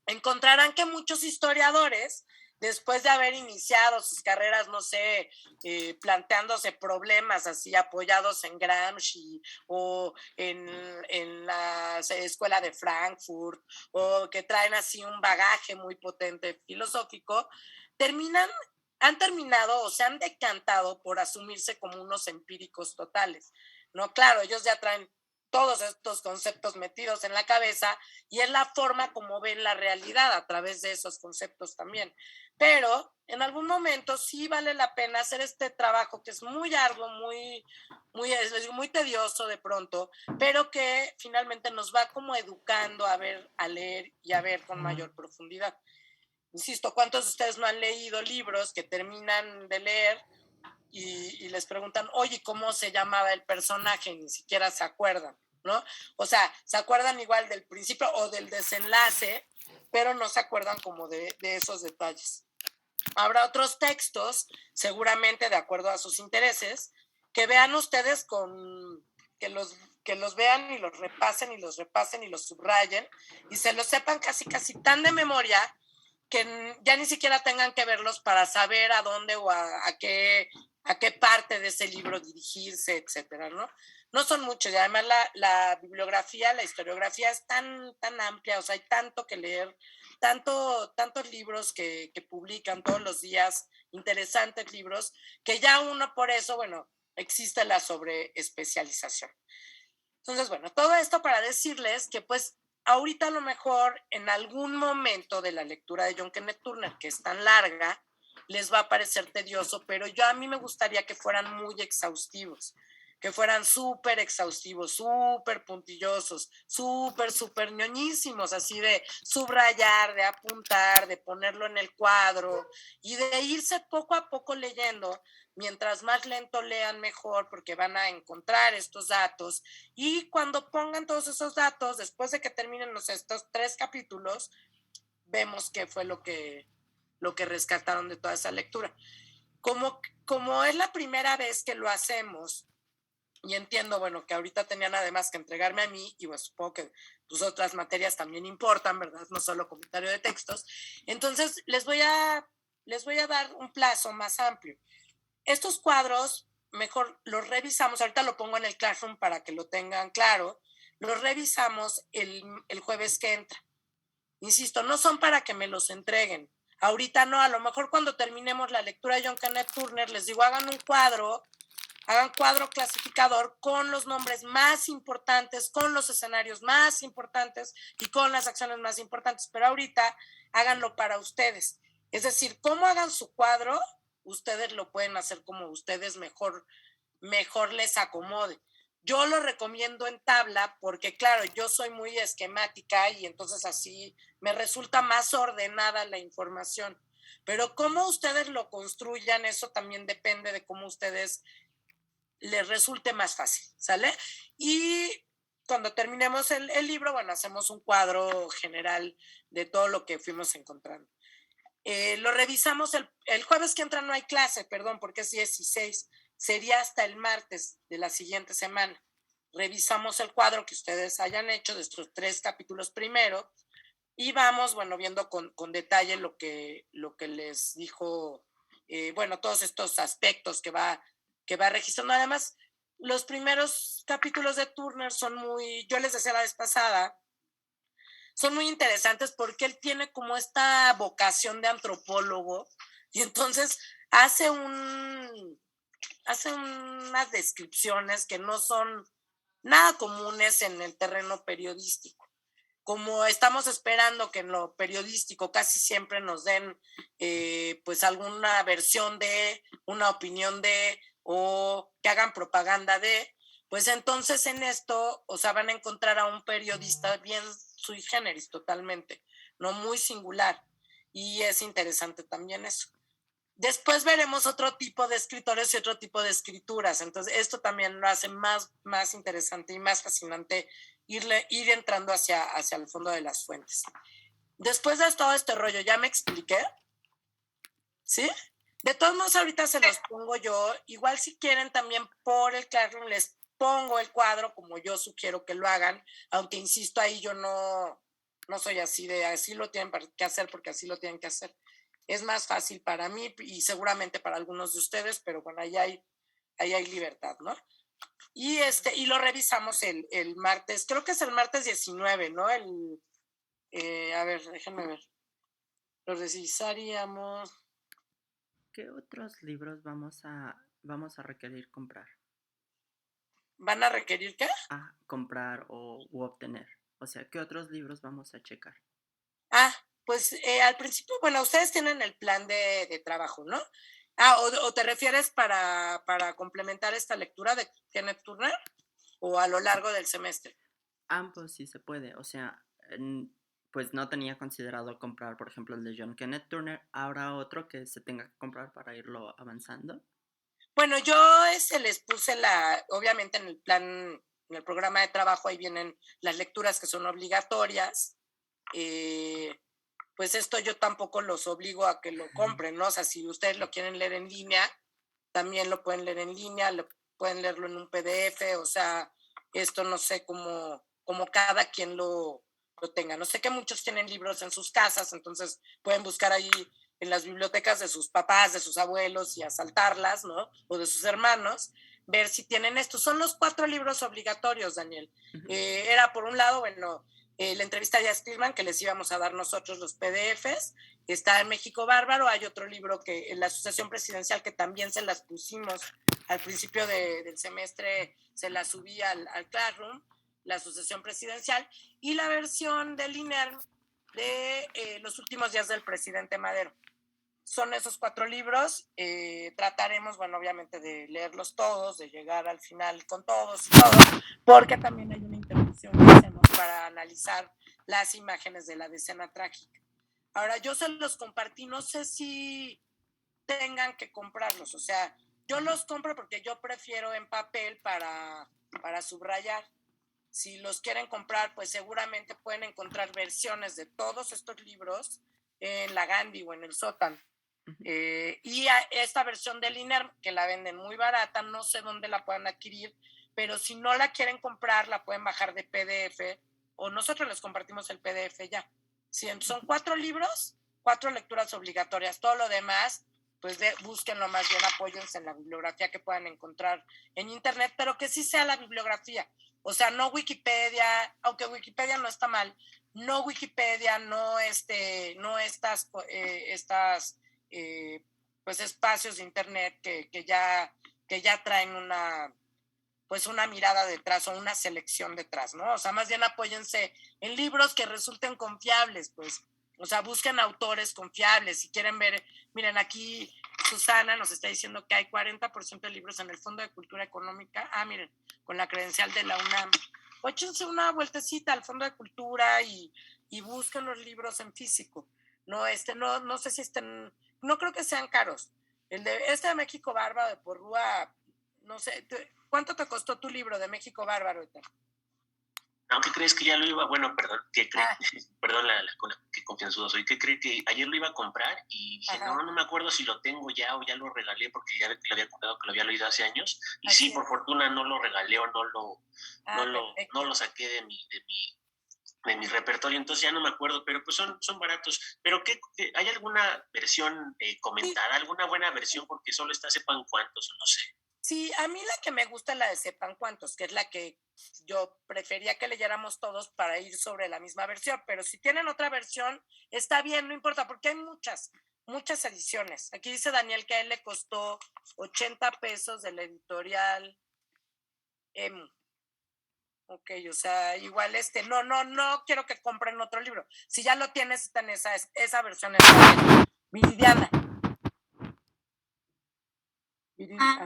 Encontrarán que muchos historiadores, después de haber iniciado sus carreras, no sé, planteándose problemas así apoyados en Gramsci o en la escuela de Frankfurt, o que traen así un bagaje muy potente filosófico, han terminado o se han decantado por asumirse como unos empíricos totales, ¿no? Claro, ellos ya traen todos estos conceptos metidos en la cabeza y es la forma como ven la realidad a través de esos conceptos también. Pero en algún momento sí vale la pena hacer este trabajo que es muy arduo, muy tedioso de pronto, pero que finalmente nos va como educando a ver, a leer y a ver con mayor profundidad. Insisto, ¿cuántos de ustedes no han leído libros que terminan de leer y les preguntan, oye, ¿cómo se llamaba el personaje? Ni siquiera se acuerdan, ¿no? O sea, se acuerdan igual del principio o del desenlace, pero no se acuerdan como de esos detalles. Habrá otros textos, seguramente de acuerdo a sus intereses, que vean ustedes que los vean y los repasen y los subrayen y se los sepan casi tan de memoria que ya ni siquiera tengan que verlos para saber a dónde o a qué parte de ese libro dirigirse, etcétera, ¿no? No son muchos y además la bibliografía, la historiografía es tan amplia, o sea, hay tanto que leer, tantos libros que publican todos los días, interesantes libros, que ya uno por eso, bueno, existe la sobreespecialización. Entonces, bueno, todo esto para decirles que pues ahorita a lo mejor en algún momento de la lectura de John Kenneth Turner, que es tan larga, les va a parecer tedioso, pero a mí me gustaría que fueran muy exhaustivos, que fueran súper exhaustivos, súper puntillosos, súper ñoñísimos, así de subrayar, de apuntar, de ponerlo en el cuadro y de irse poco a poco leyendo. Mientras más lento lean, mejor, porque van a encontrar estos datos. Y cuando pongan todos esos datos, después de que terminen estos 3 capítulos, vemos qué fue lo que rescataron de toda esa lectura. Como es la primera vez que lo hacemos, y entiendo, bueno, que ahorita tenían además que entregarme a mí, y pues supongo que tus otras materias también importan, ¿verdad? No solo comentario de textos. Entonces, les voy a dar un plazo más amplio. Estos cuadros, mejor los revisamos, ahorita lo pongo en el Classroom para que lo tengan claro, los revisamos el jueves que entra. Insisto, no son para que me los entreguen. Ahorita no, a lo mejor cuando terminemos la lectura de John Kenneth Turner, les digo, hagan cuadro clasificador con los nombres más importantes, con los escenarios más importantes y con las acciones más importantes, pero ahorita háganlo para ustedes. Es decir, cómo hagan su cuadro, ustedes lo pueden hacer como ustedes mejor les acomode. Yo lo recomiendo en tabla porque, claro, yo soy muy esquemática y entonces así me resulta más ordenada la información. Pero cómo ustedes lo construyan, eso también depende de cómo ustedes les resulte más fácil, ¿sale? Y cuando terminemos el libro, bueno, hacemos un cuadro general de todo lo que fuimos encontrando. Lo revisamos el jueves que entra, no hay clase, perdón, porque es 16, sería hasta el martes de la siguiente semana. Revisamos el cuadro que ustedes hayan hecho de estos 3 capítulos primero y vamos, bueno, viendo con detalle lo que les dijo, bueno, todos estos aspectos que va registrando. Además, los primeros capítulos de Turner son yo les decía la vez pasada, son muy interesantes porque él tiene como esta vocación de antropólogo y entonces hace unas descripciones que no son nada comunes en el terreno periodístico. Como estamos esperando que en lo periodístico casi siempre nos den pues alguna versión de, una opinión de, o que hagan propaganda de, Pues entonces en esto, o sea, van a encontrar a un periodista bien sui generis totalmente, no muy singular. Y es interesante también eso. Después veremos otro tipo de escritores y otro tipo de escrituras. Entonces, esto también lo hace más interesante y más fascinante ir entrando hacia el fondo de las fuentes. Después de todo este rollo, ¿ya me expliqué? ¿Sí? De todos modos, ahorita se los pongo yo. Igual si quieren también por el Classroom les pongo el cuadro como yo sugiero que lo hagan, aunque insisto, ahí yo no soy así de así lo tienen que hacer porque así lo tienen que hacer. Es más fácil para mí y seguramente para algunos de ustedes, pero bueno, ahí hay libertad, ¿no? Y lo revisamos el martes, creo que es el martes 19, ¿no? A ver, déjenme ver. Lo revisaríamos. ¿Qué otros libros vamos a requerir comprar? ¿Van a requerir qué? Comprar u obtener. O sea, ¿qué otros libros vamos a checar? Pues al principio, bueno, ustedes tienen el plan de trabajo, ¿no? ¿O te refieres para complementar esta lectura de Kenneth Turner o a lo largo del semestre? Ambos sí se puede, o sea, pues no tenía considerado comprar, por ejemplo, el de John Kenneth Turner. ¿Habrá otro que se tenga que comprar para irlo avanzando? Bueno, yo les puse obviamente en el plan, en el programa de trabajo, ahí vienen las lecturas que son obligatorias. Pues esto yo tampoco los obligo a que lo compren, ¿no? O sea, si ustedes lo quieren leer en línea, también lo pueden leer en línea, pueden leerlo en un PDF, o sea, esto no sé cómo cada quien lo tenga. No sé que muchos tienen libros en sus casas, entonces pueden buscar ahí en las bibliotecas de sus papás, de sus abuelos y asaltarlas, ¿no? O de sus hermanos, ver si tienen esto. Son los 4 libros obligatorios, Daniel. Era por un lado, bueno, la entrevista de Spielman, que les íbamos a dar nosotros los PDFs, está en México Bárbaro. Hay otro libro que en la Asociación Presidencial que también se las pusimos al principio del semestre, se las subí al Classroom, la Asociación Presidencial, y la versión del INERM de Los últimos días del presidente Madero. Son esos 4 libros. Trataremos, bueno, obviamente de leerlos todos, de llegar al final con todos y todo, porque también hay una intervención que hacemos para analizar las imágenes de la decena trágica. Ahora, yo se los compartí, no sé si tengan que comprarlos, o sea, yo los compro porque yo prefiero en papel para subrayar. Si los quieren comprar, pues seguramente pueden encontrar versiones de todos estos libros en la Gandhi o en el Sótano. Y esta versión del INERM, que la venden muy barata, no sé dónde la puedan adquirir, pero si no la quieren comprar, la pueden bajar de PDF o nosotros les compartimos el PDF ya. Si son 4 libros, 4 lecturas obligatorias. Todo lo demás, pues búsquenlo más bien, apóyense en la bibliografía que puedan encontrar en internet, pero que sí sea la bibliografía. O sea, no Wikipedia, aunque Wikipedia no está mal, no Wikipedia, no estas pues espacios de internet que ya traen una mirada detrás o una selección detrás, ¿no? O sea, más bien apóyense en libros que resulten confiables, pues. O sea, busquen autores confiables. Si quieren ver, miren, aquí Susana nos está diciendo que hay 40% de libros en el Fondo de Cultura Económica. Miren, con la credencial de la UNAM. O échense una vueltecita al Fondo de Cultura y busquen los libros en físico. No sé si estén, no creo que sean caros. De México Bárbaro de Porrúa, no sé, ¿cuánto te costó tu libro de México Bárbaro? Aunque crees que ya lo iba, bueno, perdón, perdón que confianzudo soy, ¿qué cree que ayer lo iba a comprar? Y dije, no me acuerdo si lo tengo ya o ya lo regalé, porque ya le había contado que lo había leído hace años, y así sí, por fortuna no lo regalé o no lo saqué de mi repertorio, entonces ya no me acuerdo, pero pues son baratos. Pero ¿hay alguna versión comentada, alguna buena versión? Porque solo está sepan cuántos, o no sé. Sí, a mí la que me gusta es la de sepan cuántos, que es la que yo prefería que leyéramos todos para ir sobre la misma versión, pero si tienen otra versión, está bien, no importa, porque hay muchas ediciones. Aquí dice Daniel que a él le costó 80 pesos de la editorial EMU. Ok, o sea, igual no quiero que compren otro libro. Si ya lo tienes, está en esa versión. Viridiana.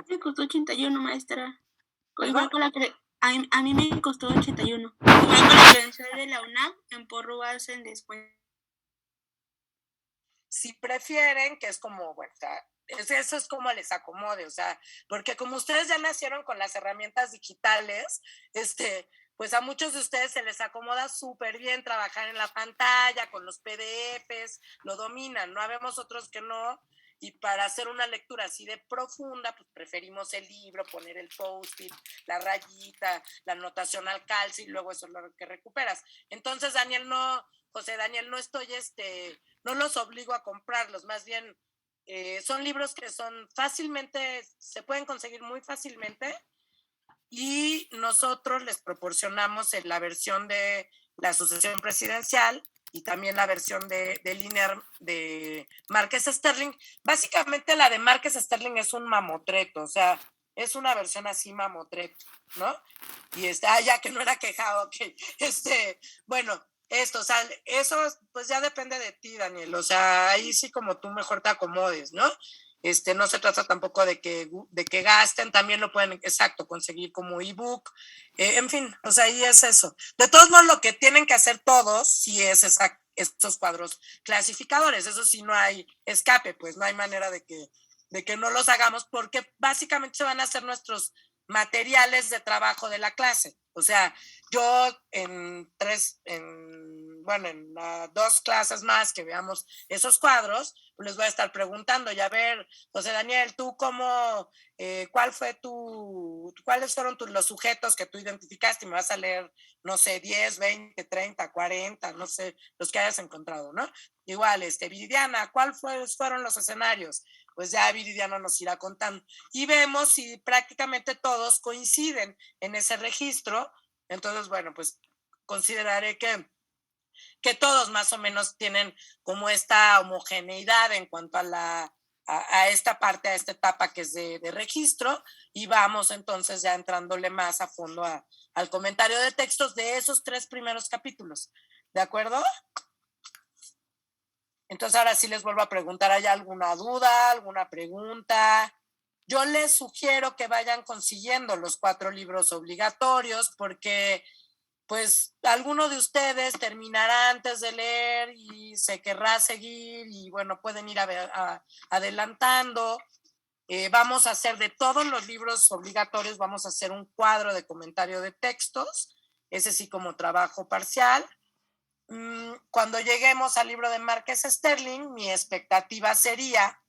Me costó 81, maestra. Igual con a mí me costó 81. Igual con la credencial de la UNAM, en Porru hacen descuento. Si prefieren, que es como, bueno, o sea, eso es como les acomode, o sea, porque como ustedes ya nacieron con las herramientas digitales, pues a muchos de ustedes se les acomoda súper bien trabajar en la pantalla, con los PDFs, lo dominan, ¿no? Habemos otros que no, y para hacer una lectura así de profunda, pues preferimos el libro, poner el post-it, la rayita, la anotación al calce, y luego eso es lo que recuperas. Entonces, José Daniel, no estoy, no los obligo a comprarlos, más bien son libros que son fácilmente, se pueden conseguir muy fácilmente, y nosotros les proporcionamos la versión de la Asociación Presidencial y también la versión de Liner de Márquez Sterling. Básicamente la de Márquez Sterling es un mamotreto, o sea, es una versión así mamotreto, ¿no? Y ya que no era quejado, ok. Bueno, o sea, eso pues ya depende de ti, Daniel, o sea, ahí sí como tú mejor te acomodes, ¿no? No se trata tampoco de que gasten, también lo pueden, exacto, conseguir como ebook, en fin, o sea, ahí es eso. De todos modos, lo que tienen que hacer todos, sí es estos cuadros clasificadores, eso sí no hay escape, pues no hay manera de que no los hagamos, porque básicamente se van a hacer nuestros materiales de trabajo de la clase. O sea, yo en 2 clases más que veamos esos cuadros, les voy a estar preguntando, y a ver, José Daniel, tú ¿cuáles fueron los sujetos que tú identificaste? Y me vas a leer, no sé, 10, 20, 30, 40, no sé, los que hayas encontrado, ¿no? Igual, Viridiana, ¿cuáles fueron los escenarios? Pues ya Viridiana nos irá contando. Y vemos si prácticamente todos coinciden en ese registro. Entonces, bueno, pues consideraré que todos más o menos tienen como esta homogeneidad en cuanto a esta parte, a esta etapa que es de registro, y vamos entonces ya entrándole más a fondo al comentario de textos de esos 3 primeros capítulos. ¿De acuerdo? Entonces ahora sí les vuelvo a preguntar, ¿hay alguna duda, alguna pregunta? Yo les sugiero que vayan consiguiendo los 4 libros obligatorios, porque pues alguno de ustedes terminará antes de leer y se querrá seguir, y bueno, pueden ir adelantando. Vamos a hacer de todos los libros obligatorios, vamos a hacer un cuadro de comentario de textos, ese sí como trabajo parcial. Cuando lleguemos al libro de Márquez Sterling, mi expectativa sería,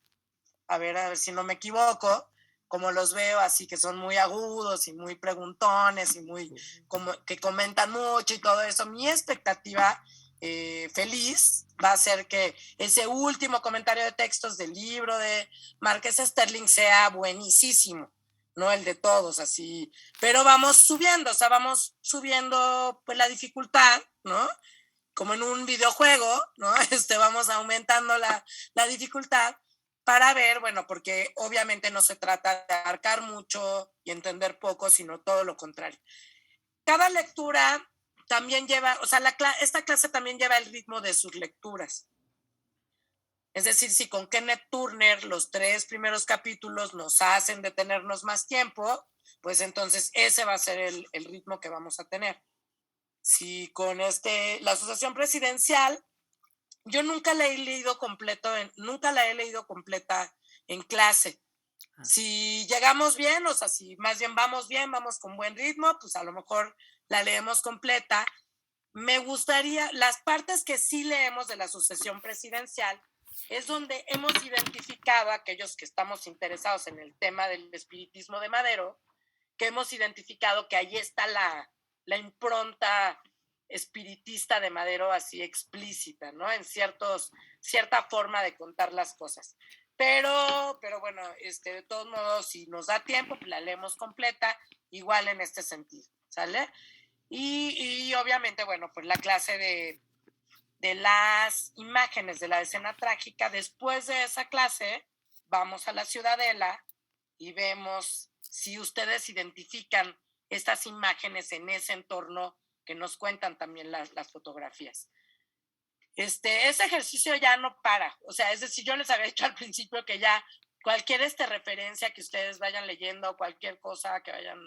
a ver si no me equivoco, como los veo así que son muy agudos y muy preguntones y muy como que comentan mucho y todo eso, mi expectativa feliz va a ser que ese último comentario de textos del libro de Márquez Sterling sea buenísimo, no el de todos así, pero vamos subiendo, o sea, vamos subiendo pues la dificultad, ¿no? Como en un videojuego, ¿no? Vamos aumentando la dificultad para ver, bueno, porque obviamente no se trata de abarcar mucho y entender poco, sino todo lo contrario. Cada lectura también lleva, o sea, esta clase también lleva el ritmo de sus lecturas. Es decir, si con Kenneth Turner los 3 primeros capítulos nos hacen detenernos más tiempo, pues entonces ese va a ser el ritmo que vamos a tener. Si con la Asociación Presidencial, yo nunca la he leído completa en clase. Si llegamos bien, o sea, si más bien vamos con buen ritmo, pues a lo mejor la leemos completa. Me gustaría, las partes que sí leemos de la Asociación Presidencial es donde hemos identificado a aquellos que estamos interesados en el tema del espiritismo de Madero, que hemos identificado que ahí está la impronta espiritista de Madero así explícita, ¿no? En cierta forma de contar las cosas. Pero bueno, de todos modos, si nos da tiempo, pues la leemos completa, igual en este sentido, ¿sale? Y obviamente, bueno, pues la clase de las imágenes de la escena trágica, después de esa clase, vamos a la Ciudadela y vemos si ustedes identifican estas imágenes en ese entorno que nos cuentan también las fotografías. Ese ejercicio ya no para, o sea, es decir, yo les había dicho al principio que ya cualquier referencia que ustedes vayan leyendo, cualquier cosa que vayan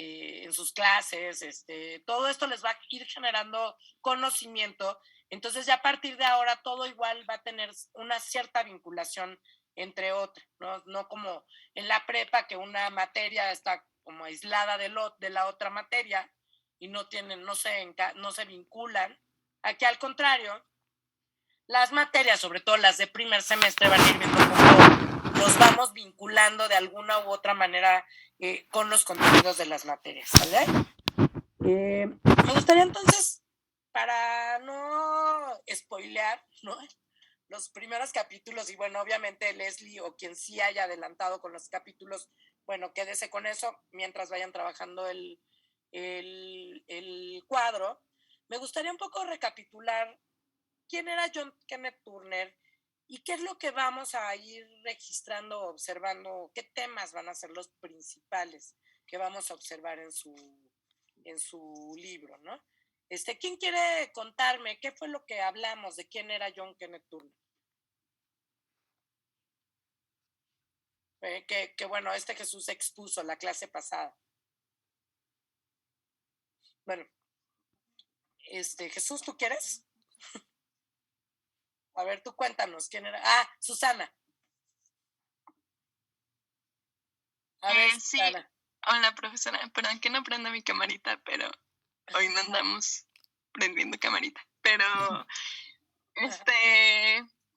en sus clases, todo esto les va a ir generando conocimiento. Entonces ya a partir de ahora todo igual va a tener una cierta vinculación entre otras, no como en la prepa que una materia está como aislada de la otra materia y no tienen, no se vinculan. Aquí al contrario, las materias, sobre todo las de primer semestre, van a ir viendo cómo nos vamos vinculando de alguna u otra manera con los contenidos de las materias, ¿vale? Me gustaría entonces, para no spoilear, ¿no?, los primeros capítulos, y bueno, obviamente Leslie o quien sí haya adelantado con los capítulos, bueno, quédese con eso mientras vayan trabajando el cuadro. Me gustaría un poco recapitular quién era John Kenneth Turner y qué es lo que vamos a ir registrando, observando, qué temas van a ser los principales que vamos a observar en su libro, ¿no? ¿Quién quiere contarme qué fue lo que hablamos de quién era John Kenneth Turner? Que bueno, Jesús expuso la clase pasada. Bueno, Jesús, ¿tú quieres? A ver, tú cuéntanos quién era. Ah, Susana. A ver, Sí, Susana. hola profesora, perdón que no prenda mi camarita, pero hoy no andamos prendiendo camarita. Pero,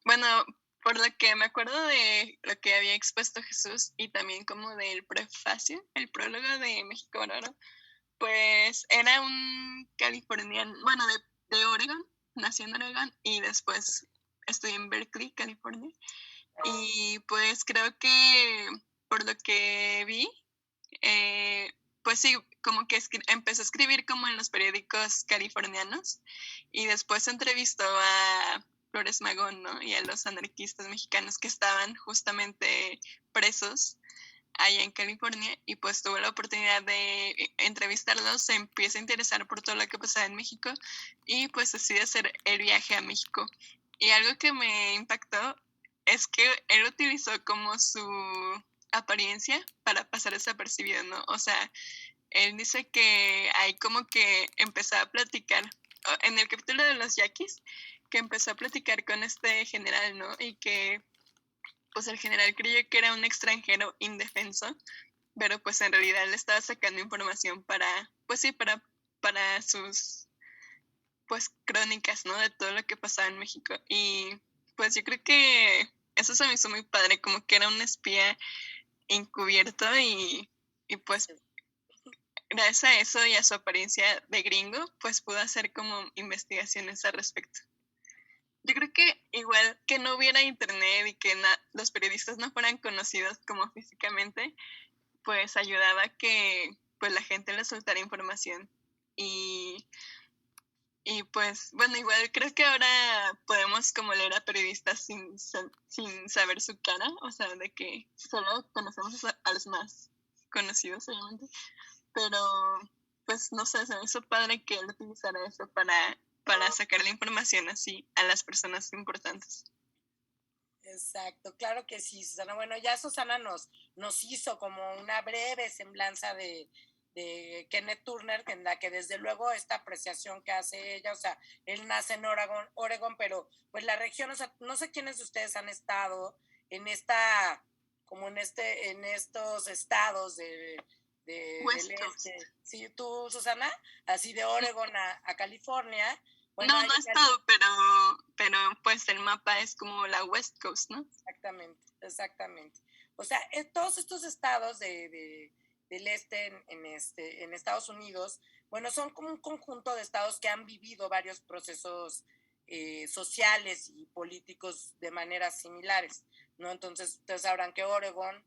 bueno, por lo que me acuerdo de lo que había expuesto Jesús y también como del prefacio, el prólogo de México Bárbaro, pues era un californiano, bueno, de Oregon, nació en Oregon y después estudió en Berkeley, California. Y pues creo que por lo que vi, pues sí, como que empezó a escribir como en los periódicos californianos y después entrevistó a Flores Magón, ¿no?, y a los anarquistas mexicanos que estaban justamente presos allá en California, y pues tuvo la oportunidad de entrevistarlos, se empieza a interesar por todo lo que pasaba en México y pues decide hacer el viaje a México. Y algo que me impactó es que él utilizó como su apariencia para pasar desapercibido, ¿no? O sea, él dice que ahí como que empezó a platicar, en el capítulo de los yaquis, que empezó a platicar con este general, ¿no? Y que pues el general creyó que era un extranjero indefenso, pero pues en realidad le estaba sacando información para, pues sí, para sus pues crónicas, ¿no?, de todo lo que pasaba en México. Y pues yo creo que eso se me hizo muy padre, como que era un espía encubierto y pues gracias a eso y a su apariencia de gringo, pues pudo hacer como investigaciones al respecto. Yo creo que igual que no hubiera internet y que los periodistas no fueran conocidos como físicamente, pues ayudaba a que pues la gente le soltara información. Y pues bueno, igual creo que ahora podemos como leer a periodistas sin saber su cara, o sea, de que solo conocemos a los más conocidos, obviamente. Pero pues no sé, se me hizo padre que él utilizara eso para sacar la información así a las personas importantes. Exacto, claro que sí, Susana. Bueno, ya Susana nos hizo como una breve semblanza de Kenneth Turner, en la que desde luego esta apreciación que hace ella, o sea, él nace en Oregon, pero pues la región, o sea, no sé quiénes de ustedes han estado en en estos estados del este. Sí, tú, Susana, así de Oregon a California. Bueno, no he estado, pero pues el mapa es como la West Coast, ¿no? Exactamente. O sea, todos estos estados del este en Estados Unidos, bueno, son como un conjunto de estados que han vivido varios procesos sociales y políticos de maneras similares, ¿no? Entonces, ustedes sabrán que Oregon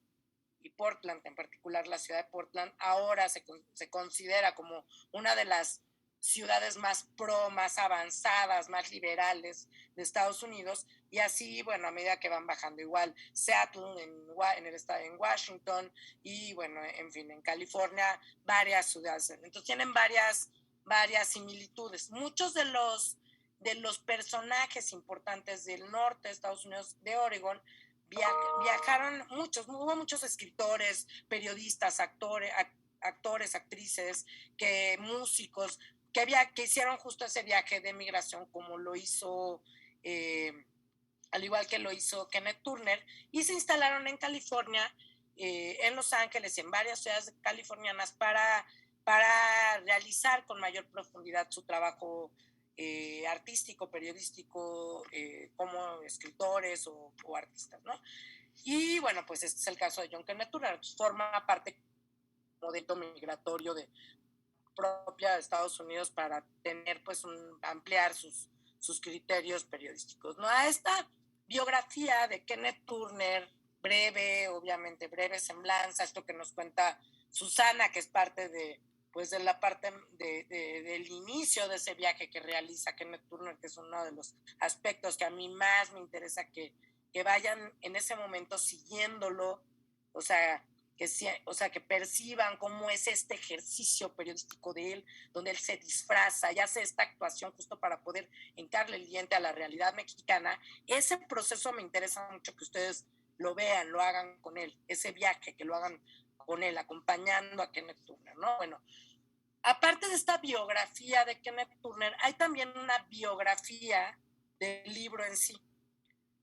y Portland, en particular la ciudad de Portland, ahora se considera como una de las ciudades más más avanzadas, más liberales de Estados Unidos, y así, bueno, a medida que van bajando igual, Seattle en el estado en Washington, y bueno, en fin, en California, varias ciudades, entonces tienen varias similitudes. Muchos de los personajes importantes del norte de Estados Unidos, de Oregon, viajaron hubo muchos escritores, periodistas, actores, actrices, que músicos, que hicieron justo ese viaje de migración, como lo hizo, al igual que lo hizo Kenneth Turner, y se instalaron en California, en Los Ángeles y en varias ciudades californianas para realizar con mayor profundidad su trabajo artístico, periodístico, como escritores o artistas, ¿no? Y bueno, pues este es el caso de John Kenneth Turner, forma parte del modelo migratorio de propia de Estados Unidos para tener, pues, ampliar sus criterios periodísticos, ¿no? A esta biografía de Kenneth Turner, breve, obviamente breve semblanza, esto que nos cuenta Susana, que es parte de, pues, de la parte del inicio de ese viaje que realiza Kenneth Turner, que es uno de los aspectos que a mí más me interesa que vayan en ese momento siguiéndolo, o sea, que perciban cómo es este ejercicio periodístico de él, donde él se disfraza y hace esta actuación justo para poder hincarle el diente a la realidad mexicana. Ese proceso me interesa mucho que ustedes lo vean, lo hagan con él, ese viaje, que lo hagan con él, acompañando a Kenneth Turner, ¿no? Bueno, aparte de esta biografía de Kenneth Turner, hay también una biografía del libro en sí,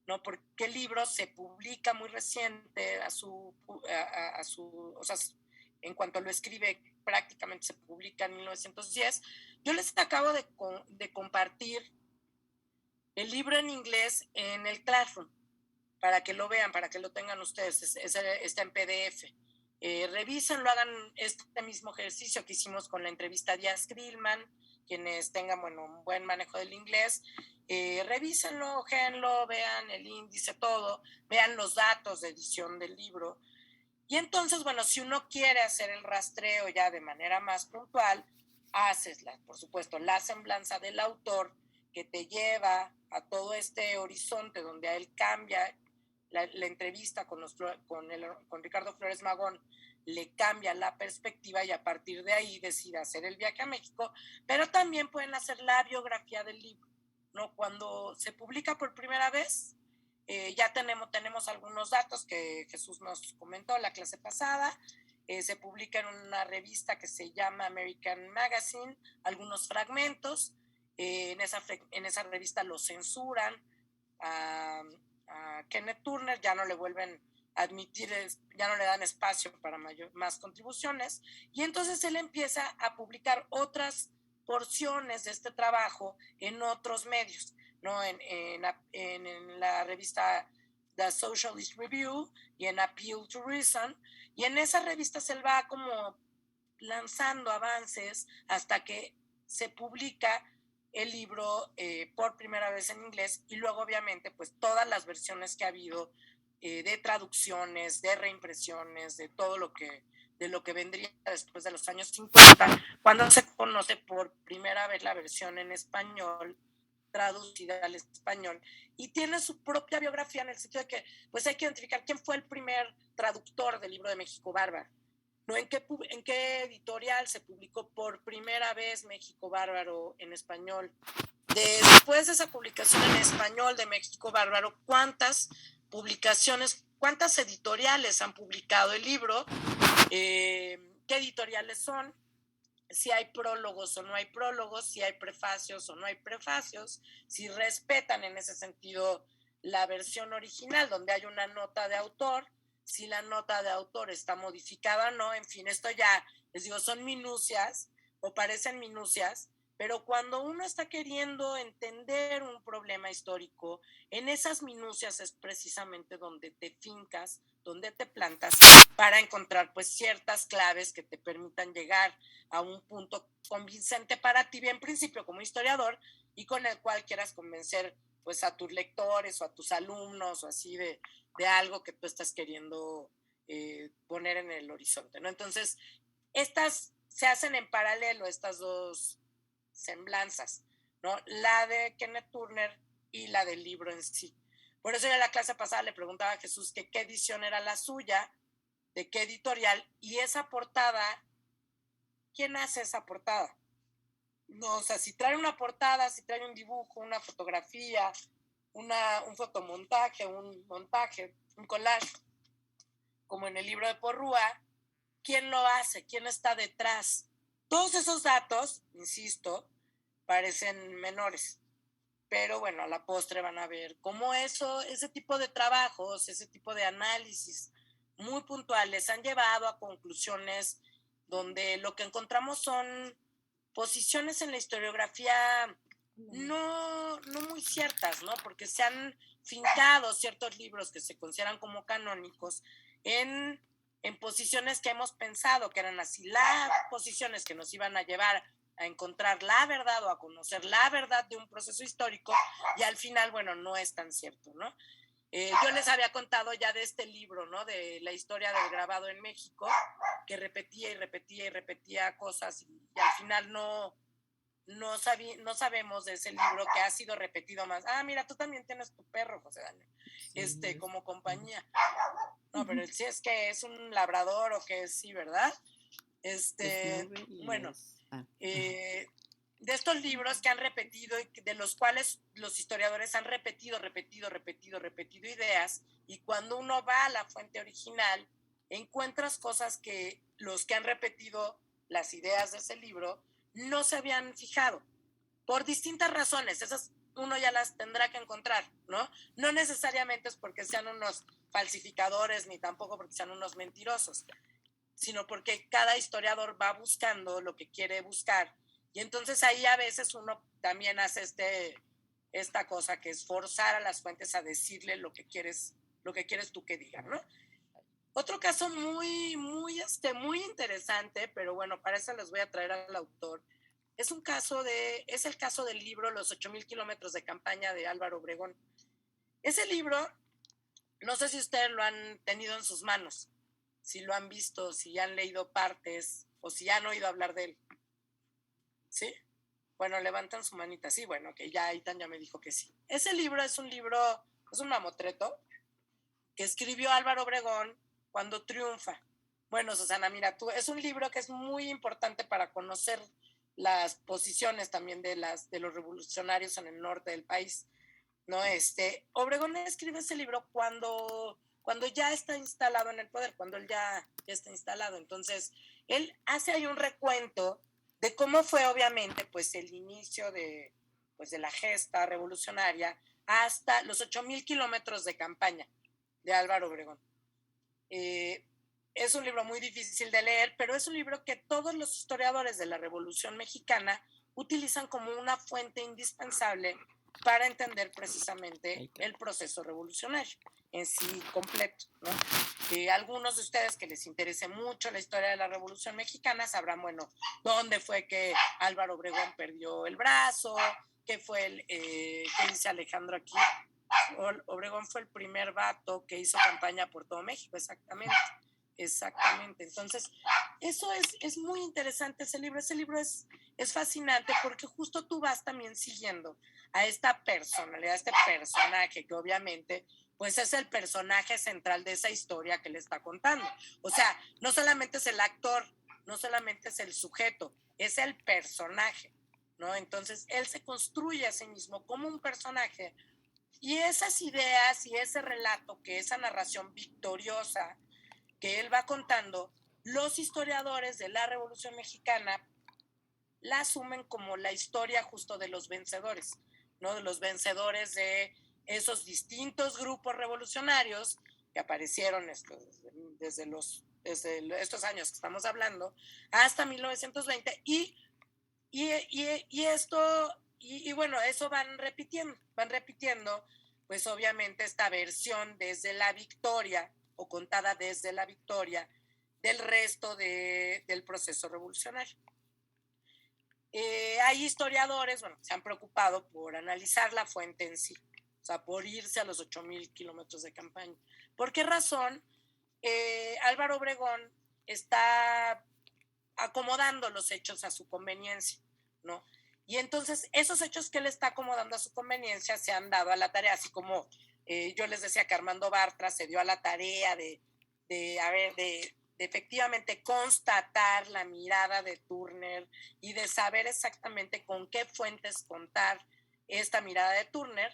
¿no? Porque el libro se publica muy reciente, o sea, en cuanto lo escribe, prácticamente se publica en 1910. Yo les acabo de compartir el libro en inglés en el Classroom, para que lo vean, para que lo tengan ustedes, está en PDF. Revísenlo, hagan este mismo ejercicio que hicimos con la entrevista a Díaz Grillman, quienes tengan, bueno, un buen manejo del inglés, revísenlo, ojéenlo, vean el índice, todo, vean los datos de edición del libro. Y entonces, bueno, si uno quiere hacer el rastreo ya de manera más puntual, haces, por supuesto, la semblanza del autor que te lleva a todo este horizonte donde a él cambia la entrevista con Ricardo Flores Magón, le cambia la perspectiva y a partir de ahí decide hacer el viaje a México, pero también pueden hacer la biografía del libro, ¿no? Cuando se publica por primera vez, ya tenemos algunos datos que Jesús nos comentó la clase pasada. Se publica en una revista que se llama American Magazine, algunos fragmentos. En esa revista lo censuran a Kenneth Turner, ya no le vuelven a admitir, ya no le dan espacio para más contribuciones, y entonces él empieza a publicar otras porciones de este trabajo en otros medios, ¿no? En la revista The Socialist Review y en Appeal to Reason, y en esa revista se va como lanzando avances hasta que se publica el libro por primera vez en inglés, y luego obviamente pues todas las versiones que ha habido de traducciones, de reimpresiones, de todo lo que vendría después de los años 50, cuando se conoce por primera vez la versión en español, traducida al español, y tiene su propia biografía en el sentido de que pues hay que identificar quién fue el primer traductor del libro de México Bárbaro, ¿no? ¿En qué editorial se publicó por primera vez México Bárbaro en español? Después de esa publicación en español de México Bárbaro, ¿cuántas publicaciones, cuántas editoriales han publicado el libro? ¿Qué editoriales son? Si hay prólogos o no hay prólogos, si hay prefacios o no hay prefacios, si respetan en ese sentido la versión original donde hay una nota de autor, si la nota de autor está modificada o no, en fin, esto ya, les digo, son minucias o parecen minucias, pero cuando uno está queriendo entender un problema histórico, en esas minucias es precisamente donde te fincas, donde te plantas para encontrar pues ciertas claves que te permitan llegar a un punto convincente para ti, bien principio como historiador, y con el cual quieras convencer pues a tus lectores o a tus alumnos o así de algo que tú estás queriendo poner en el horizonte, ¿no? Entonces, estas se hacen en paralelo, estas dos semblanzas, ¿no? La de Kenneth Turner y la del libro en sí. Por eso yo en la clase pasada le preguntaba a Jesús que qué edición era la suya, de qué editorial, y esa portada, ¿quién hace esa portada? No, o sea, si trae una portada, si trae un dibujo, una fotografía, un fotomontaje, un montaje, un collage, como en el libro de Porrúa, quién lo hace, quién está detrás. Todos esos datos, insisto, parecen menores, pero bueno, a la postre van a ver cómo ese tipo de trabajos, ese tipo de análisis muy puntuales han llevado a conclusiones donde lo que encontramos son posiciones en la historiografía no muy ciertas, ¿no? Porque se han fincado ciertos libros que se consideran como canónicos en posiciones que hemos pensado que eran así, las posiciones que nos iban a llevar a encontrar la verdad o a conocer la verdad de un proceso histórico, y al final, bueno, no es tan cierto, ¿no? Yo les había contado ya de este libro, ¿no? De la historia del grabado en México, que repetía y repetía y repetía cosas, y al final no sabemos de ese libro que ha sido repetido más. Ah, mira, tú también tienes tu perro, José Daniel, sí, como compañía. No, pero si es que es un labrador o que es, sí, ¿verdad? Bueno, de estos libros que han repetido y de los cuales los historiadores han repetido ideas, y cuando uno va a la fuente original, encuentras cosas que los que han repetido las ideas de ese libro no se habían fijado, por distintas razones. Esas uno ya las tendrá que encontrar, ¿no? No necesariamente es porque sean unos falsificadores, ni tampoco porque sean unos mentirosos, sino porque cada historiador va buscando lo que quiere buscar, y entonces ahí a veces uno también hace esta cosa que es forzar a las fuentes a decirle lo que quieres tú que digan, ¿no? Otro caso muy interesante, pero bueno, para eso les voy a traer al autor. Es el caso del libro Los 8,000 kilómetros de campaña de Álvaro Obregón. Ese libro, no sé si ustedes lo han tenido en sus manos, si lo han visto, si han leído partes o si han oído hablar de él. ¿Sí? Bueno, levantan su manita. Sí, bueno, que ya Aitan ya me dijo que sí. Ese libro es un mamotreto que escribió Álvaro Obregón cuando triunfa. Bueno, Susana, mira, es un libro que es muy importante para conocer las posiciones también de los revolucionarios en el norte del país, ¿no? Obregón escribe ese libro cuando ya está instalado en el poder, cuando él ya está instalado. Entonces, él hace ahí un recuento de cómo fue, obviamente, pues el inicio de la gesta revolucionaria hasta los 8,000 kilómetros de campaña de Álvaro Obregón. Es un libro muy difícil de leer, pero es un libro que todos los historiadores de la Revolución Mexicana utilizan como una fuente indispensable para entender precisamente el proceso revolucionario en sí completo, ¿no? Algunos de ustedes que les interese mucho la historia de la Revolución Mexicana sabrán, bueno, dónde fue que Álvaro Obregón perdió el brazo, qué fue ¿qué dice Alejandro aquí? Obregón fue el primer vato que hizo campaña por todo México, exactamente. Entonces, eso es muy interesante, ese libro es fascinante, porque justo tú vas también siguiendo a esta personalidad, a este personaje que obviamente pues es el personaje central de esa historia que le está contando. O sea, no solamente es el actor, no solamente es el sujeto, es el personaje, ¿no? Entonces, él se construye a sí mismo como un personaje, y esas ideas y ese relato, que esa narración victoriosa que él va contando, los historiadores de la Revolución Mexicana la asumen como la historia justo de los vencedores, ¿no? De los vencedores de esos distintos grupos revolucionarios que aparecieron desde estos años que estamos hablando hasta 1920, y bueno, eso van repitiendo, pues obviamente esta versión desde la victoria, o contada desde la victoria, del resto del proceso revolucionario. Hay historiadores, bueno, se han preocupado por analizar la fuente en sí, o sea, por irse a los 8,000 kilómetros de campaña. ¿Por qué razón? Álvaro Obregón está acomodando los hechos a su conveniencia, ¿no? Y entonces esos hechos que él está acomodando a su conveniencia se han dado a la tarea, así como yo les decía que Armando Bartra se dio a la tarea de efectivamente constatar la mirada de Turner y de saber exactamente con qué fuentes contar esta mirada de Turner.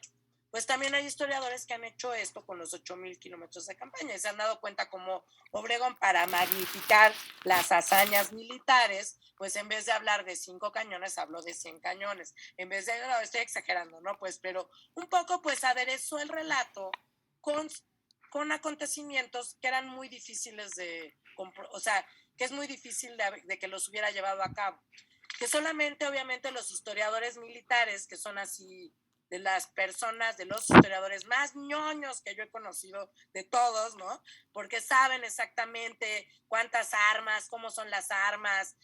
pues también hay historiadores que han hecho esto con los 8,000 kilómetros de campaña y se han dado cuenta como Obregón, para magnificar las hazañas militares, pues en vez de hablar de 5 cañones, habló de 100 cañones. En vez de, no, estoy exagerando, ¿no? Pues, pero un poco pues aderezó el relato con acontecimientos que eran muy difíciles o sea, que es muy difícil de que los hubiera llevado a cabo. Que solamente, obviamente, los historiadores militares, que son así de las personas, de los historiadores más ñoños que yo he conocido, de todos, ¿no? Porque saben exactamente cuántas armas, cómo son las armas,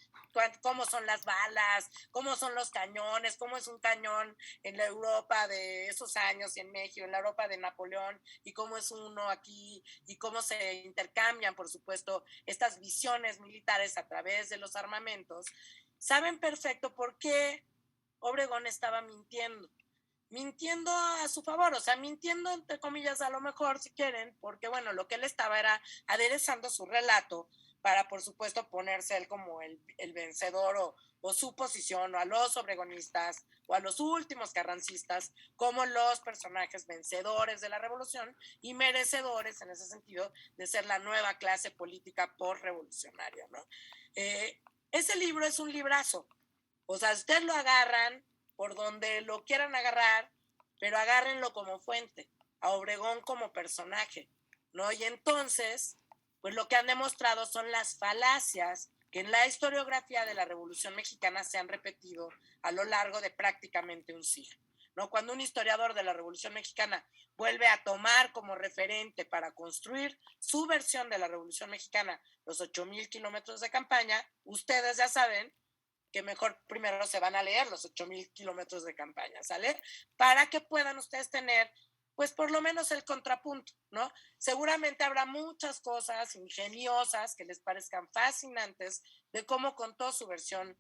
cómo son las balas, cómo son los cañones, cómo es un cañón en la Europa de esos años y en México, en la Europa de Napoleón, y cómo es uno aquí, y cómo se intercambian, por supuesto, estas visiones militares a través de los armamentos. Saben perfecto por qué Obregón estaba mintiendo a su favor, o sea, mintiendo entre comillas a lo mejor si quieren, porque bueno, lo que él estaba era aderezando su relato para por supuesto ponerse él como el vencedor o su posición, o a los obregonistas o a los últimos carrancistas como los personajes vencedores de la revolución y merecedores en ese sentido de ser la nueva clase política postrevolucionaria, ¿no? Ese libro es un librazo, o sea, ustedes lo agarran por donde lo quieran agarrar, pero agárrenlo como fuente, a Obregón como personaje, ¿no? Y entonces, pues lo que han demostrado son las falacias que en la historiografía de la Revolución Mexicana se han repetido a lo largo de prácticamente un siglo, ¿no? Cuando un historiador de la Revolución Mexicana vuelve a tomar como referente para construir su versión de la Revolución Mexicana los 8,000 kilómetros de campaña, ustedes ya saben que mejor primero se van a leer los 8,000 kilómetros de campaña, ¿sale? Para que puedan ustedes tener, pues por lo menos el contrapunto, ¿no? Seguramente habrá muchas cosas ingeniosas que les parezcan fascinantes de cómo contó su versión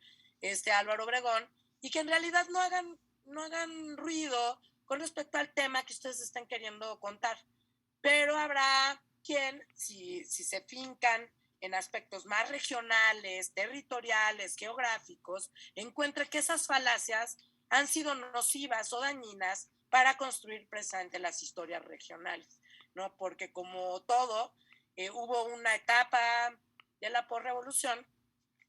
Álvaro Obregón y que en realidad no hagan ruido con respecto al tema que ustedes están queriendo contar. Pero habrá quien, si se fincan en aspectos más regionales, territoriales, geográficos, encuentre que esas falacias han sido nocivas o dañinas para construir precisamente las historias regionales, ¿no? Porque como todo, hubo una etapa de la posrevolución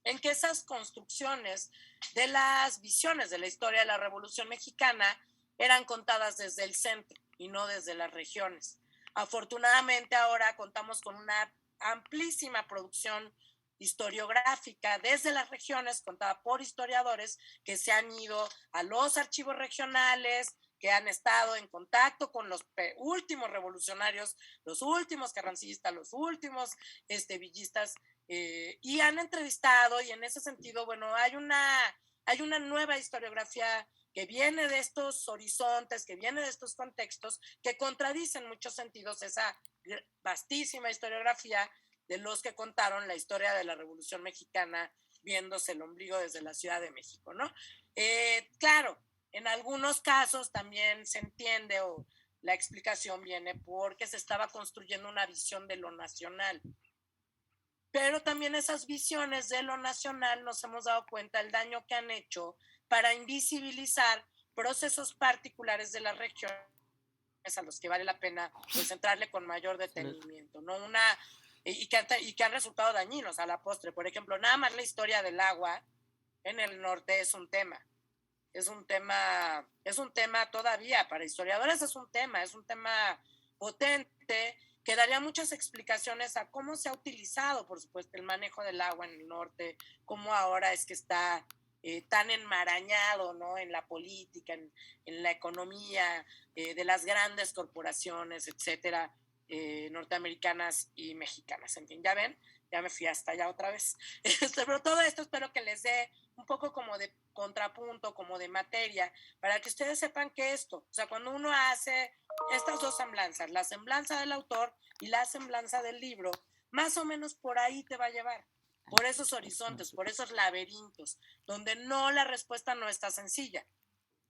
en que esas construcciones de las visiones de la historia de la Revolución Mexicana eran contadas desde el centro y no desde las regiones. Afortunadamente ahora contamos con una amplísima producción historiográfica desde las regiones, contada por historiadores que se han ido a los archivos regionales, que han estado en contacto con los últimos revolucionarios, los últimos carrancistas, los últimos villistas, y han entrevistado, y en ese sentido, bueno, hay una nueva historiografía que viene de estos horizontes, que viene de estos contextos, que contradicen en muchos sentidos esa vastísima historiografía de los que contaron la historia de la Revolución Mexicana viéndose el ombligo desde la Ciudad de México, ¿no? Claro, en algunos casos también se entiende o la explicación viene porque se estaba construyendo una visión de lo nacional. Pero también esas visiones de lo nacional nos hemos dado cuenta del daño que han hecho para invisibilizar procesos particulares de las regiones a los que vale la pena pues entrarle con mayor detenimiento, ¿no? Y que han resultado dañinos a la postre. Por ejemplo, nada más la historia del agua en el norte es un tema todavía, para historiadores es un tema potente, que daría muchas explicaciones a cómo se ha utilizado, por supuesto, el manejo del agua en el norte, cómo ahora es que está tan enmarañado, ¿no? En la política, en la economía de las grandes corporaciones, etcétera, norteamericanas y mexicanas. En fin, ya ven, ya me fui hasta allá otra vez. Pero todo esto espero que les dé un poco como de contrapunto, como de materia, para que ustedes sepan que esto, o sea, cuando uno hace estas dos semblanzas, la semblanza del autor y la semblanza del libro, más o menos por ahí te va a llevar, por esos horizontes, por esos laberintos, donde la respuesta no está sencilla.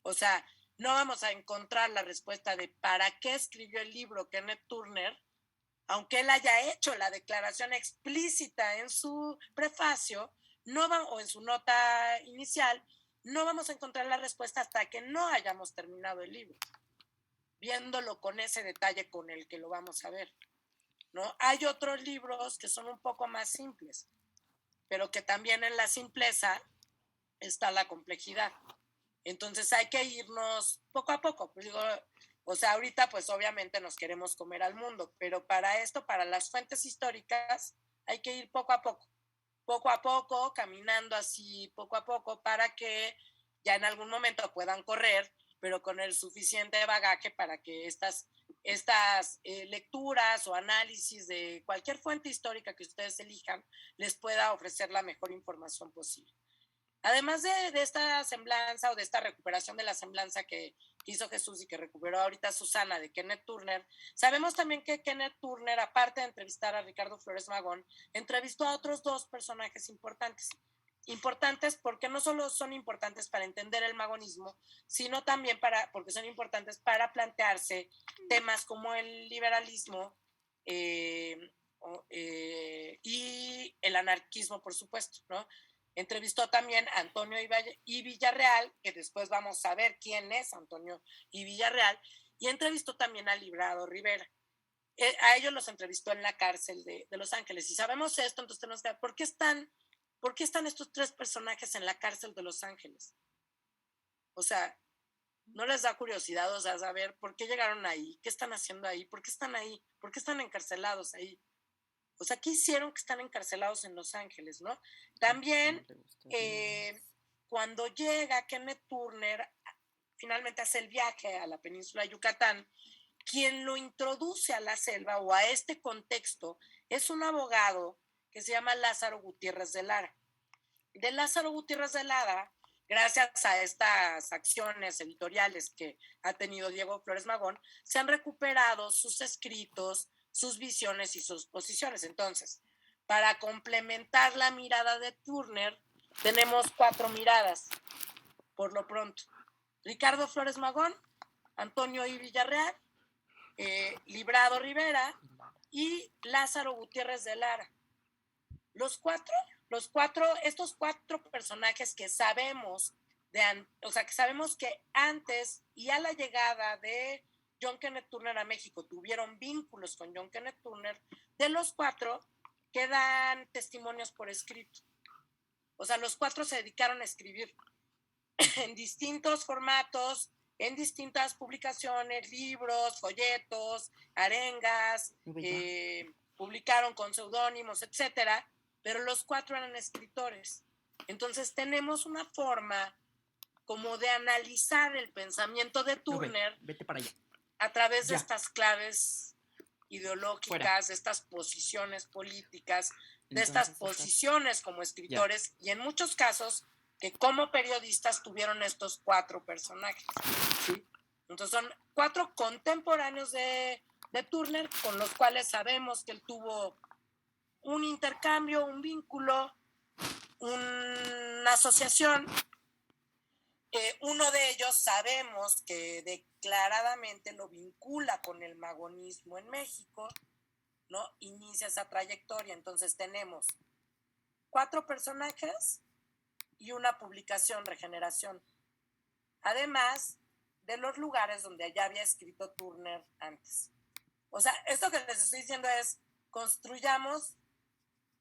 O sea, no vamos a encontrar la respuesta de para qué escribió el libro Kenneth Turner, aunque él haya hecho la declaración explícita en su prefacio, o en su nota inicial, no vamos a encontrar la respuesta hasta que no hayamos terminado el libro. viéndolo con ese detalle con el que lo vamos a ver, ¿no? Hay otros libros que son un poco más simples, pero que también en la simpleza está la complejidad. Entonces hay que irnos poco a poco. Pues digo, o sea, ahorita pues obviamente nos queremos comer al mundo, pero para esto, para las fuentes históricas, hay que ir poco a poco, caminando así poco a poco, para que ya en algún momento puedan correr, pero con el suficiente bagaje para que estas lecturas o análisis de cualquier fuente histórica que ustedes elijan les pueda ofrecer la mejor información posible. Además de esta semblanza o de esta recuperación de la semblanza que hizo Jesús y que recuperó ahorita Susana de Kenneth Turner, sabemos también que Kenneth Turner, aparte de entrevistar a Ricardo Flores Magón, entrevistó a otros 2 personajes importantes. Importantes porque no solo son importantes para entender el magonismo, sino también porque son importantes para plantearse temas como el liberalismo y el anarquismo, por supuesto, ¿no? Entrevistó también a Antonio y Villarreal, que después vamos a ver quién es Antonio y Villarreal, y entrevistó también a Librado Rivera. A ellos los entrevistó en la cárcel de Los Ángeles. Y sabemos esto, entonces tenemos que ver ¿por qué están estos 3 personajes en la cárcel de Los Ángeles? O sea, ¿no les da curiosidad, o sea, saber por qué llegaron ahí? ¿Qué están haciendo ahí? ¿Por qué están ahí? ¿Por qué están encarcelados ahí? O sea, ¿qué hicieron que están encarcelados en Los Ángeles, no? También, cuando llega Kenneth Turner, finalmente hace el viaje a la península de Yucatán, quien lo introduce a la selva o a este contexto es un abogado que se llama Lázaro Gutiérrez de Lara. De Lázaro Gutiérrez de Lara, gracias a estas acciones editoriales que ha tenido Diego Flores Magón, se han recuperado sus escritos, sus visiones y sus posiciones. Entonces, para complementar la mirada de Turner, tenemos 4 miradas, por lo pronto. Ricardo Flores Magón, Antonio I. Villarreal, Librado Rivera y Lázaro Gutiérrez de Lara. Estos 4 personajes que sabemos, que sabemos que antes y a la llegada de John Kenneth Turner a México tuvieron vínculos con John Kenneth Turner, de los 4 quedan testimonios por escrito. O sea, los 4 se dedicaron a escribir en distintos formatos, en distintas publicaciones, libros, folletos, arengas, publicaron con seudónimos, etcétera, pero los 4 eran escritores. Entonces tenemos una forma como de analizar el pensamiento de Turner, vete para allá, a través de estas claves ideológicas, de estas posiciones políticas, de estas posiciones como escritores, y en muchos casos que como periodistas tuvieron estos 4 personajes, ¿sí? Entonces son 4 contemporáneos de Turner, con los cuales sabemos que él tuvo un intercambio, un vínculo, una asociación. Uno de ellos sabemos que declaradamente lo vincula con el magonismo en México, ¿no? Inicia esa trayectoria. Entonces tenemos 4 personajes y una publicación, Regeneración. Además de los lugares donde ya había escrito Turner antes. O sea, esto que les estoy diciendo es, construyamos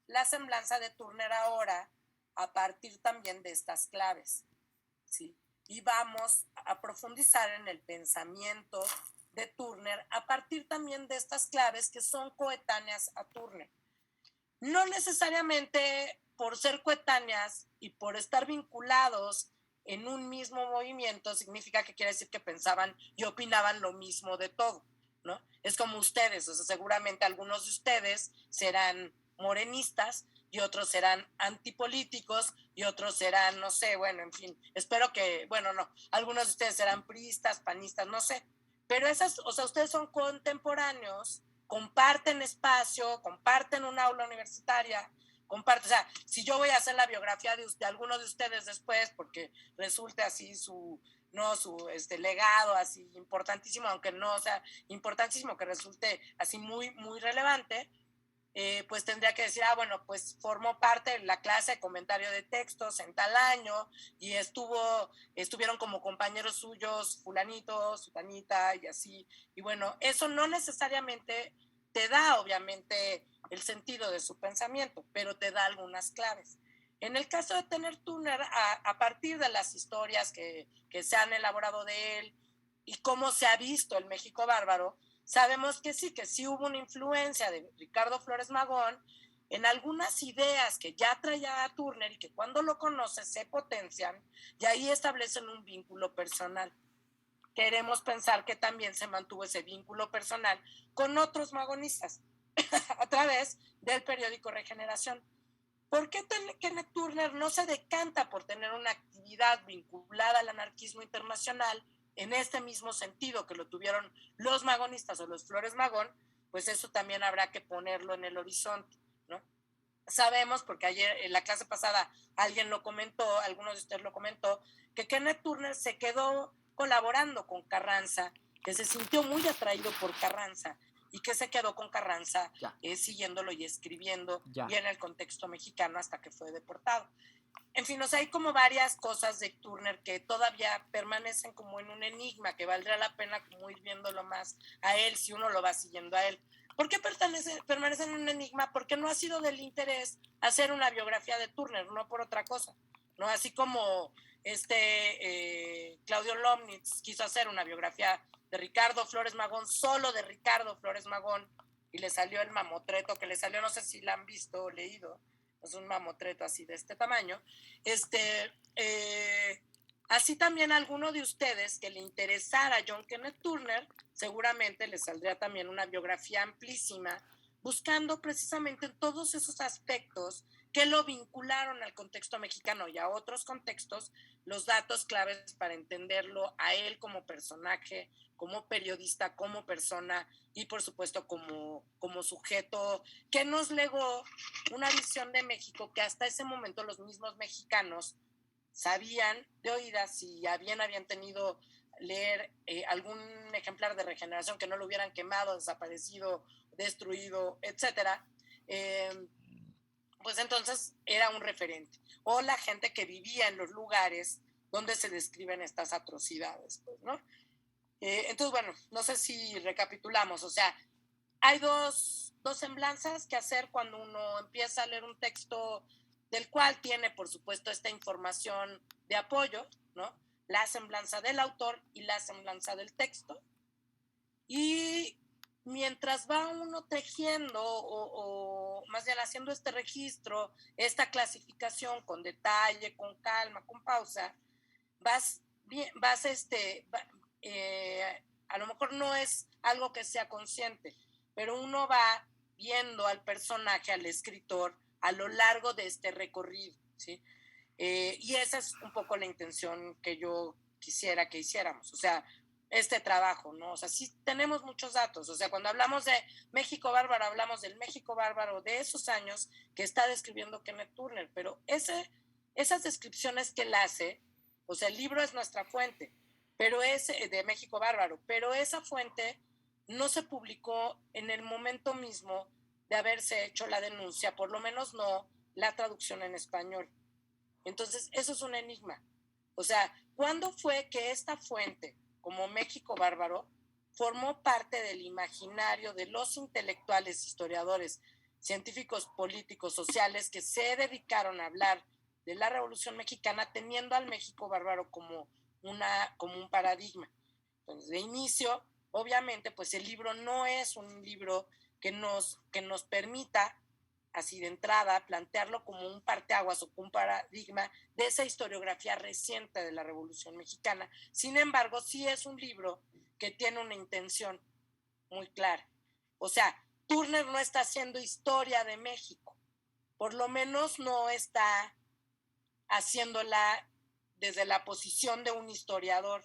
la semblanza de Turner ahora a partir también de estas claves, ¿sí? Y vamos a profundizar en el pensamiento de Turner a partir también de estas claves que son coetáneas a Turner. No necesariamente por ser coetáneas y por estar vinculados en un mismo movimiento significa que quiere decir que pensaban y opinaban lo mismo de todo, ¿no? Es como ustedes, o sea, seguramente algunos de ustedes serán morenistas y otros serán antipolíticos y otros serán, no sé, bueno, en fin, espero que, bueno, no, algunos de ustedes serán priistas, panistas, no sé, pero esas, o sea, ustedes son contemporáneos, comparten espacio, comparten un aula universitaria, comparten, o sea, si yo voy a hacer la biografía de alguno de ustedes después, porque resulte así su legado así importantísimo, aunque no sea importantísimo, que resulte así muy, muy relevante, pues tendría que decir, bueno, pues formó parte de la clase de comentario de textos en tal año y estuvieron como compañeros suyos fulanito, sutanita y así. Y bueno, eso no necesariamente te da, obviamente, el sentido de su pensamiento, pero te da algunas claves. En el caso de Tenet Turner, a partir de las historias que se han elaborado de él y cómo se ha visto el México bárbaro, sabemos que sí hubo una influencia de Ricardo Flores Magón en algunas ideas que ya traía a Turner y que cuando lo conoces se potencian y ahí establecen un vínculo personal. Queremos pensar que también se mantuvo ese vínculo personal con otros magonistas a través del periódico Regeneración. ¿Por qué Kenneth Turner no se decanta por tener una actividad vinculada al anarquismo internacional en este mismo sentido que lo tuvieron los magonistas o los Flores Magón? Pues eso también habrá que ponerlo en el horizonte, ¿no? Sabemos, porque ayer en la clase pasada alguien lo comentó, algunos de ustedes lo comentó, que Kenneth Turner se quedó colaborando con Carranza, que se sintió muy atraído por Carranza y que se quedó con Carranza siguiéndolo y escribiendo y en el contexto mexicano hasta que fue deportado. En fin, o sea, hay como varias cosas de Turner que todavía permanecen como en un enigma, que valdría la pena como ir viéndolo más a él si uno lo va siguiendo a él. ¿Por qué permanece en un enigma? Porque no ha sido del interés hacer una biografía de Turner, no por otra cosa, ¿no? Así como Claudio Lomnitz quiso hacer una biografía de Ricardo Flores Magón, solo de Ricardo Flores Magón, y le salió el mamotreto que le salió, no sé si la han visto o leído, es un mamotreto así de este tamaño. Así también a alguno de ustedes que le interesara John Kenneth Turner, seguramente le saldría también una biografía amplísima, buscando precisamente en todos esos aspectos que lo vincularon al contexto mexicano y a otros contextos, los datos claves para entenderlo a él como personaje, como periodista, como persona y por supuesto como sujeto que nos legó una visión de México que hasta ese momento los mismos mexicanos sabían de oídas si habían tenido leer algún ejemplar de Regeneración que no lo hubieran quemado, desaparecido, destruido, etcétera, pues entonces era un referente. O la gente que vivía en los lugares donde se describen estas atrocidades, pues, ¿no? Entonces, bueno, no sé si recapitulamos, o sea, hay dos semblanzas que hacer cuando uno empieza a leer un texto del cual tiene, por supuesto, esta información de apoyo, ¿no? La semblanza del autor y la semblanza del texto. Y mientras va uno tejiendo o más bien haciendo este registro, esta clasificación con detalle, con calma, con pausa, a lo mejor no es algo que sea consciente, pero uno va viendo al personaje, al escritor, a lo largo de este recorrido, ¿sí? Y esa es un poco la intención que yo quisiera que hiciéramos, o sea, este trabajo, ¿no? O sea, sí tenemos muchos datos, o sea, cuando hablamos de México bárbaro, hablamos del México bárbaro de esos años que está describiendo Kenneth Turner, pero esas descripciones que él hace, o sea, el libro es nuestra fuente, pero es de México bárbaro, pero esa fuente no se publicó en el momento mismo de haberse hecho la denuncia, por lo menos no la traducción en español. Entonces, eso es un enigma. O sea, ¿cuándo fue que esta fuente, como México bárbaro, formó parte del imaginario de los intelectuales, historiadores, científicos, políticos, sociales que se dedicaron a hablar de la Revolución Mexicana teniendo al México bárbaro como un paradigma? Entonces, de inicio, obviamente, pues el libro no es un libro que nos permita, así de entrada, plantearlo como un parteaguas o un paradigma de esa historiografía reciente de la Revolución Mexicana. Sin embargo, sí es un libro que tiene una intención muy clara. O sea, Turner no está haciendo historia de México, por lo menos no está haciéndola desde la posición de un historiador,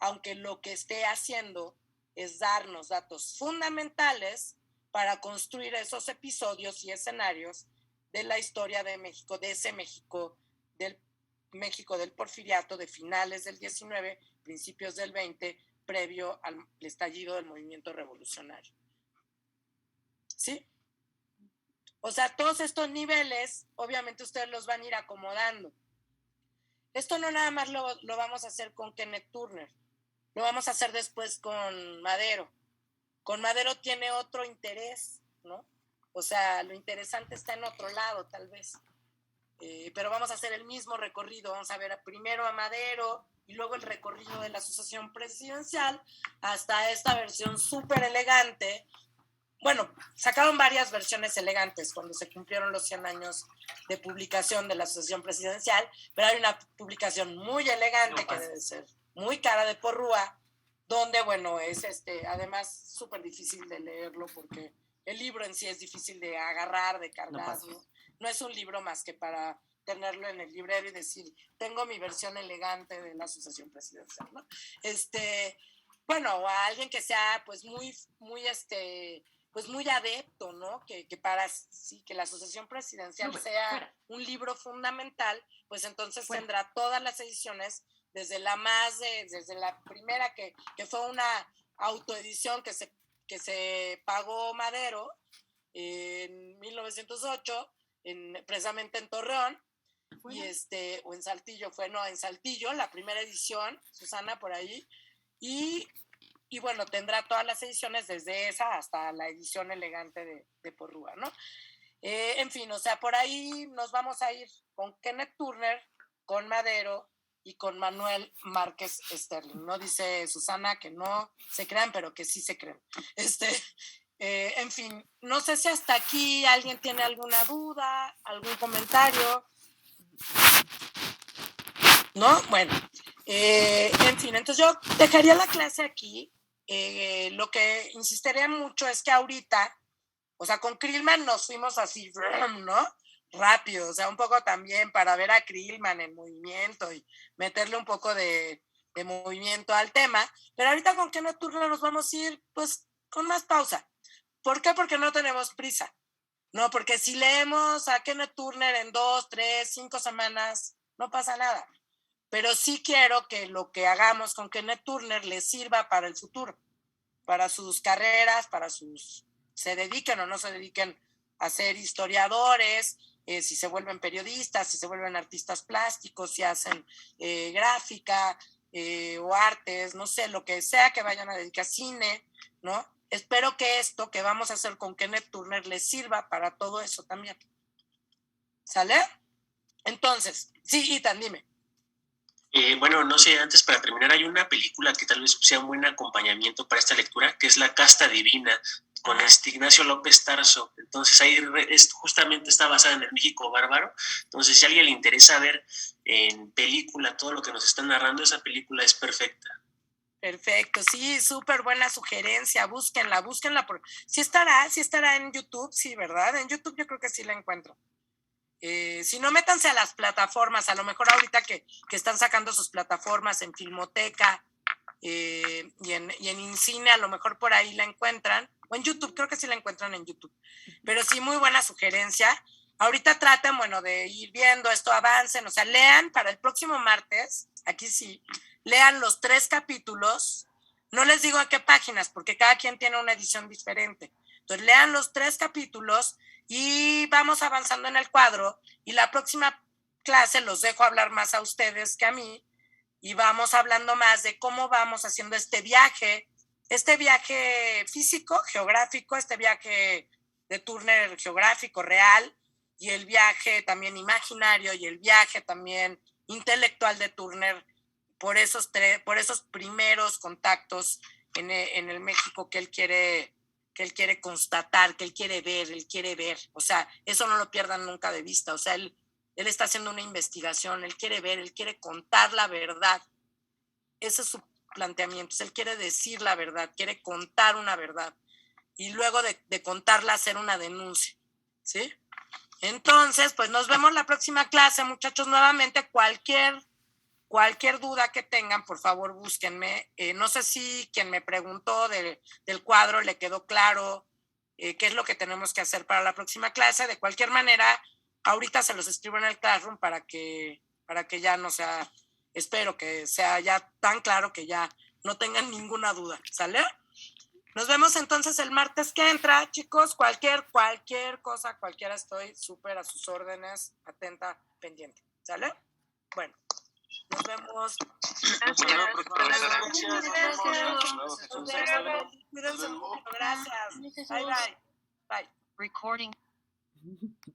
aunque lo que esté haciendo es darnos datos fundamentales para construir esos episodios y escenarios de la historia de México, de ese México del Porfiriato de finales del 19, principios del 20, previo al estallido del movimiento revolucionario. ¿Sí? O sea, todos estos niveles, obviamente ustedes los van a ir acomodando. Esto no nada más lo vamos a hacer con Kenneth Turner, lo vamos a hacer después con Madero. Con Madero tiene otro interés, ¿no? O sea, lo interesante está en otro lado, tal vez. Pero vamos a hacer el mismo recorrido. Vamos a ver primero a Madero y luego el recorrido de la asociación presidencial hasta esta versión súper elegante. Bueno, sacaron varias versiones elegantes cuando se cumplieron los 100 años de publicación de la asociación presidencial, pero hay una publicación muy elegante que debe ser muy cara de Porrúa, donde, bueno, es además súper difícil de leerlo porque el libro en sí es difícil de agarrar, de cargar, ¿no? No es un libro más que para tenerlo en el librero y decir, tengo mi versión elegante de la asociación presidencial, ¿no? Bueno, o a alguien que sea, pues, muy adepto, ¿no? Que para sí, que la asociación presidencial sea un libro fundamental, pues entonces tendrá todas las ediciones, desde la primera que fue una autoedición que se pagó Madero en 1908, precisamente en Torreón, o en Saltillo, en Saltillo, la primera edición, Susana, por ahí, y bueno, tendrá todas las ediciones desde esa hasta la edición elegante de Porrúa, ¿no? En fin, o sea, por ahí nos vamos a ir con Kenneth Turner, con Madero y con Manuel Márquez Sterling, ¿no? Dice Susana que no se crean, pero que sí se creen. En fin, no sé si hasta aquí alguien tiene alguna duda, algún comentario. ¿No? Bueno, en fin, entonces yo dejaría la clase aquí. Lo que insistiría mucho es que ahorita, o sea, con Krillman nos fuimos así, ¿no? Rápido, o sea, un poco también para ver a Krillman en movimiento y meterle un poco de movimiento al tema, pero ahorita con Kenneth Turner nos vamos a ir, pues, con más pausa. ¿Por qué? Porque no tenemos prisa, ¿no? Porque si leemos a Kenneth Turner en 2, 3, 5 semanas, no pasa nada. Pero sí quiero que lo que hagamos con Kenneth Turner les sirva para el futuro, para sus carreras, se dediquen o no se dediquen a ser historiadores, si se vuelven periodistas, si se vuelven artistas plásticos, si hacen gráfica o artes, no sé, lo que sea que vayan a dedicar, cine, ¿no? Espero que esto que vamos a hacer con Kenneth Turner les sirva para todo eso también. ¿Sale? Entonces, sí, Ethan, dime. Bueno, no sé, antes para terminar, hay una película que tal vez sea un buen acompañamiento para esta lectura, que es La Casta Divina, con Ignacio López Tarso. Entonces ahí justamente está basada en el México bárbaro. Entonces si a alguien le interesa ver en película todo lo que nos están narrando, esa película es perfecta. Perfecto, sí, súper buena sugerencia, búsquenla. Sí estará en YouTube, sí, ¿verdad? En YouTube yo creo que sí la encuentro. Si no, métanse a las plataformas, a lo mejor ahorita que están sacando sus plataformas en Filmoteca y en Incine, a lo mejor por ahí la encuentran, o en YouTube, creo que sí la encuentran en YouTube, pero sí, muy buena sugerencia. Ahorita traten, bueno, de ir viendo esto, avancen, o sea, lean para el próximo martes, aquí sí, lean los 3 capítulos, no les digo a qué páginas, porque cada quien tiene una edición diferente, entonces lean los 3 capítulos y vamos avanzando en el cuadro, y la próxima clase los dejo hablar más a ustedes que a mí, y vamos hablando más de cómo vamos haciendo este viaje físico, geográfico, este viaje de Turner geográfico, real, y el viaje también imaginario, y el viaje también intelectual de Turner por esos primeros contactos en el México que él quiere constatar, que él quiere ver, o sea, eso no lo pierdan nunca de vista, o sea, él está haciendo una investigación, él quiere ver, él quiere contar la verdad, ese es su planteamiento, él quiere decir la verdad, quiere contar una verdad, y luego de contarla hacer una denuncia, ¿sí? Entonces, pues nos vemos la próxima clase, muchachos, nuevamente, cualquier duda que tengan, por favor, búsquenme. No sé si quien me preguntó del cuadro le quedó claro qué es lo que tenemos que hacer para la próxima clase. De cualquier manera, ahorita se los escribo en el Classroom para que ya no sea, espero que sea ya tan claro que ya no tengan ninguna duda. ¿Sale? Nos vemos entonces el martes que entra, chicos. Cualquier cosa, cualquiera, estoy súper a sus órdenes, atenta, pendiente. ¿Sale? Bueno, nos vemos. Cuídense mucho. Gracias. Bye, bye. Bye. Recording.